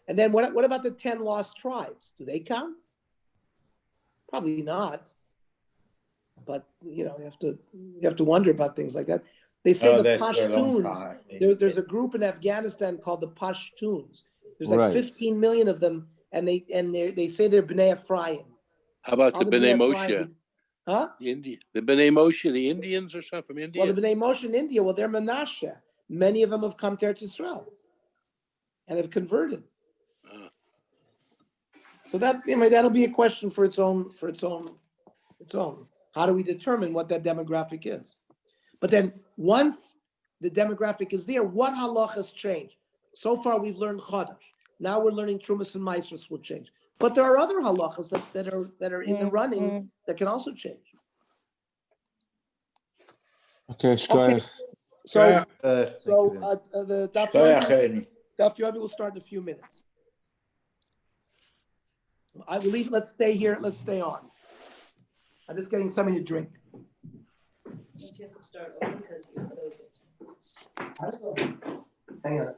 And then what about the 10 lost tribes? Do they count? Probably not. But you have to wonder about things like that. They say the Pashtuns. There's a group in Afghanistan called the Pashtuns. There's like 15 million of them, and they say they're Bnei Ephraim. How about the Bnei Moshe? Huh? The Bnei Moshe, the Indians or something from India? Well, the Bnei Moshe in India, they're Menashe. Many of them have come to Eretz Yisrael and have converted. So that'll be a question for its own. How do we determine what that demographic is? But then once the demographic is there, what halachas change? So far we've learned Chodosh. Now we're learning Trumas and Maasros will change. But there are other halachas that are in the running that can also change. Okay, So the Daf Yomi will start in a few minutes. I believe. Let's stay here. Let's stay on. I'm just getting something to drink. Hang on.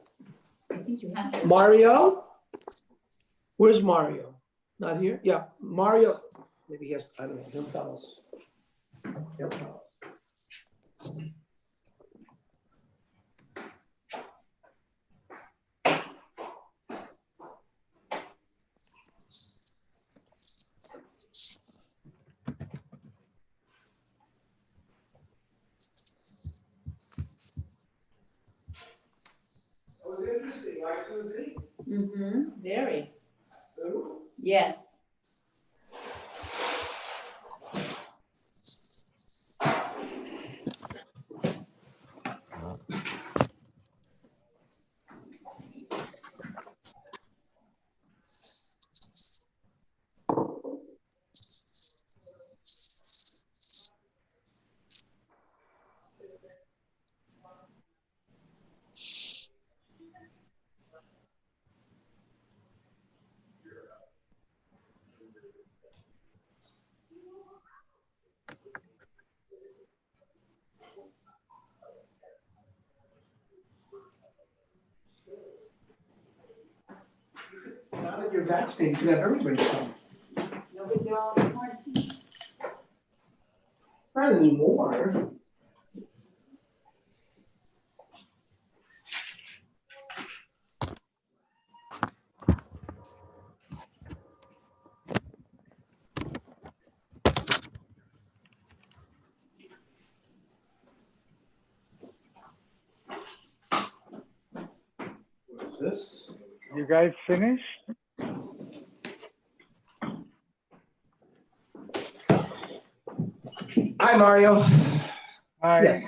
Mario? Where's Mario? Not here? Yeah, Mario. Maybe he has, I don't know, he'll tell us. He'll tell us. It was interesting, right, Susie? Mm-hmm, very. Who? Yes. Now that you're vaccinated, you can have everybody come. No, but they're all in quarantine. Not anymore. What is this? You guys finished? Hi, Mario. Hi. Yes.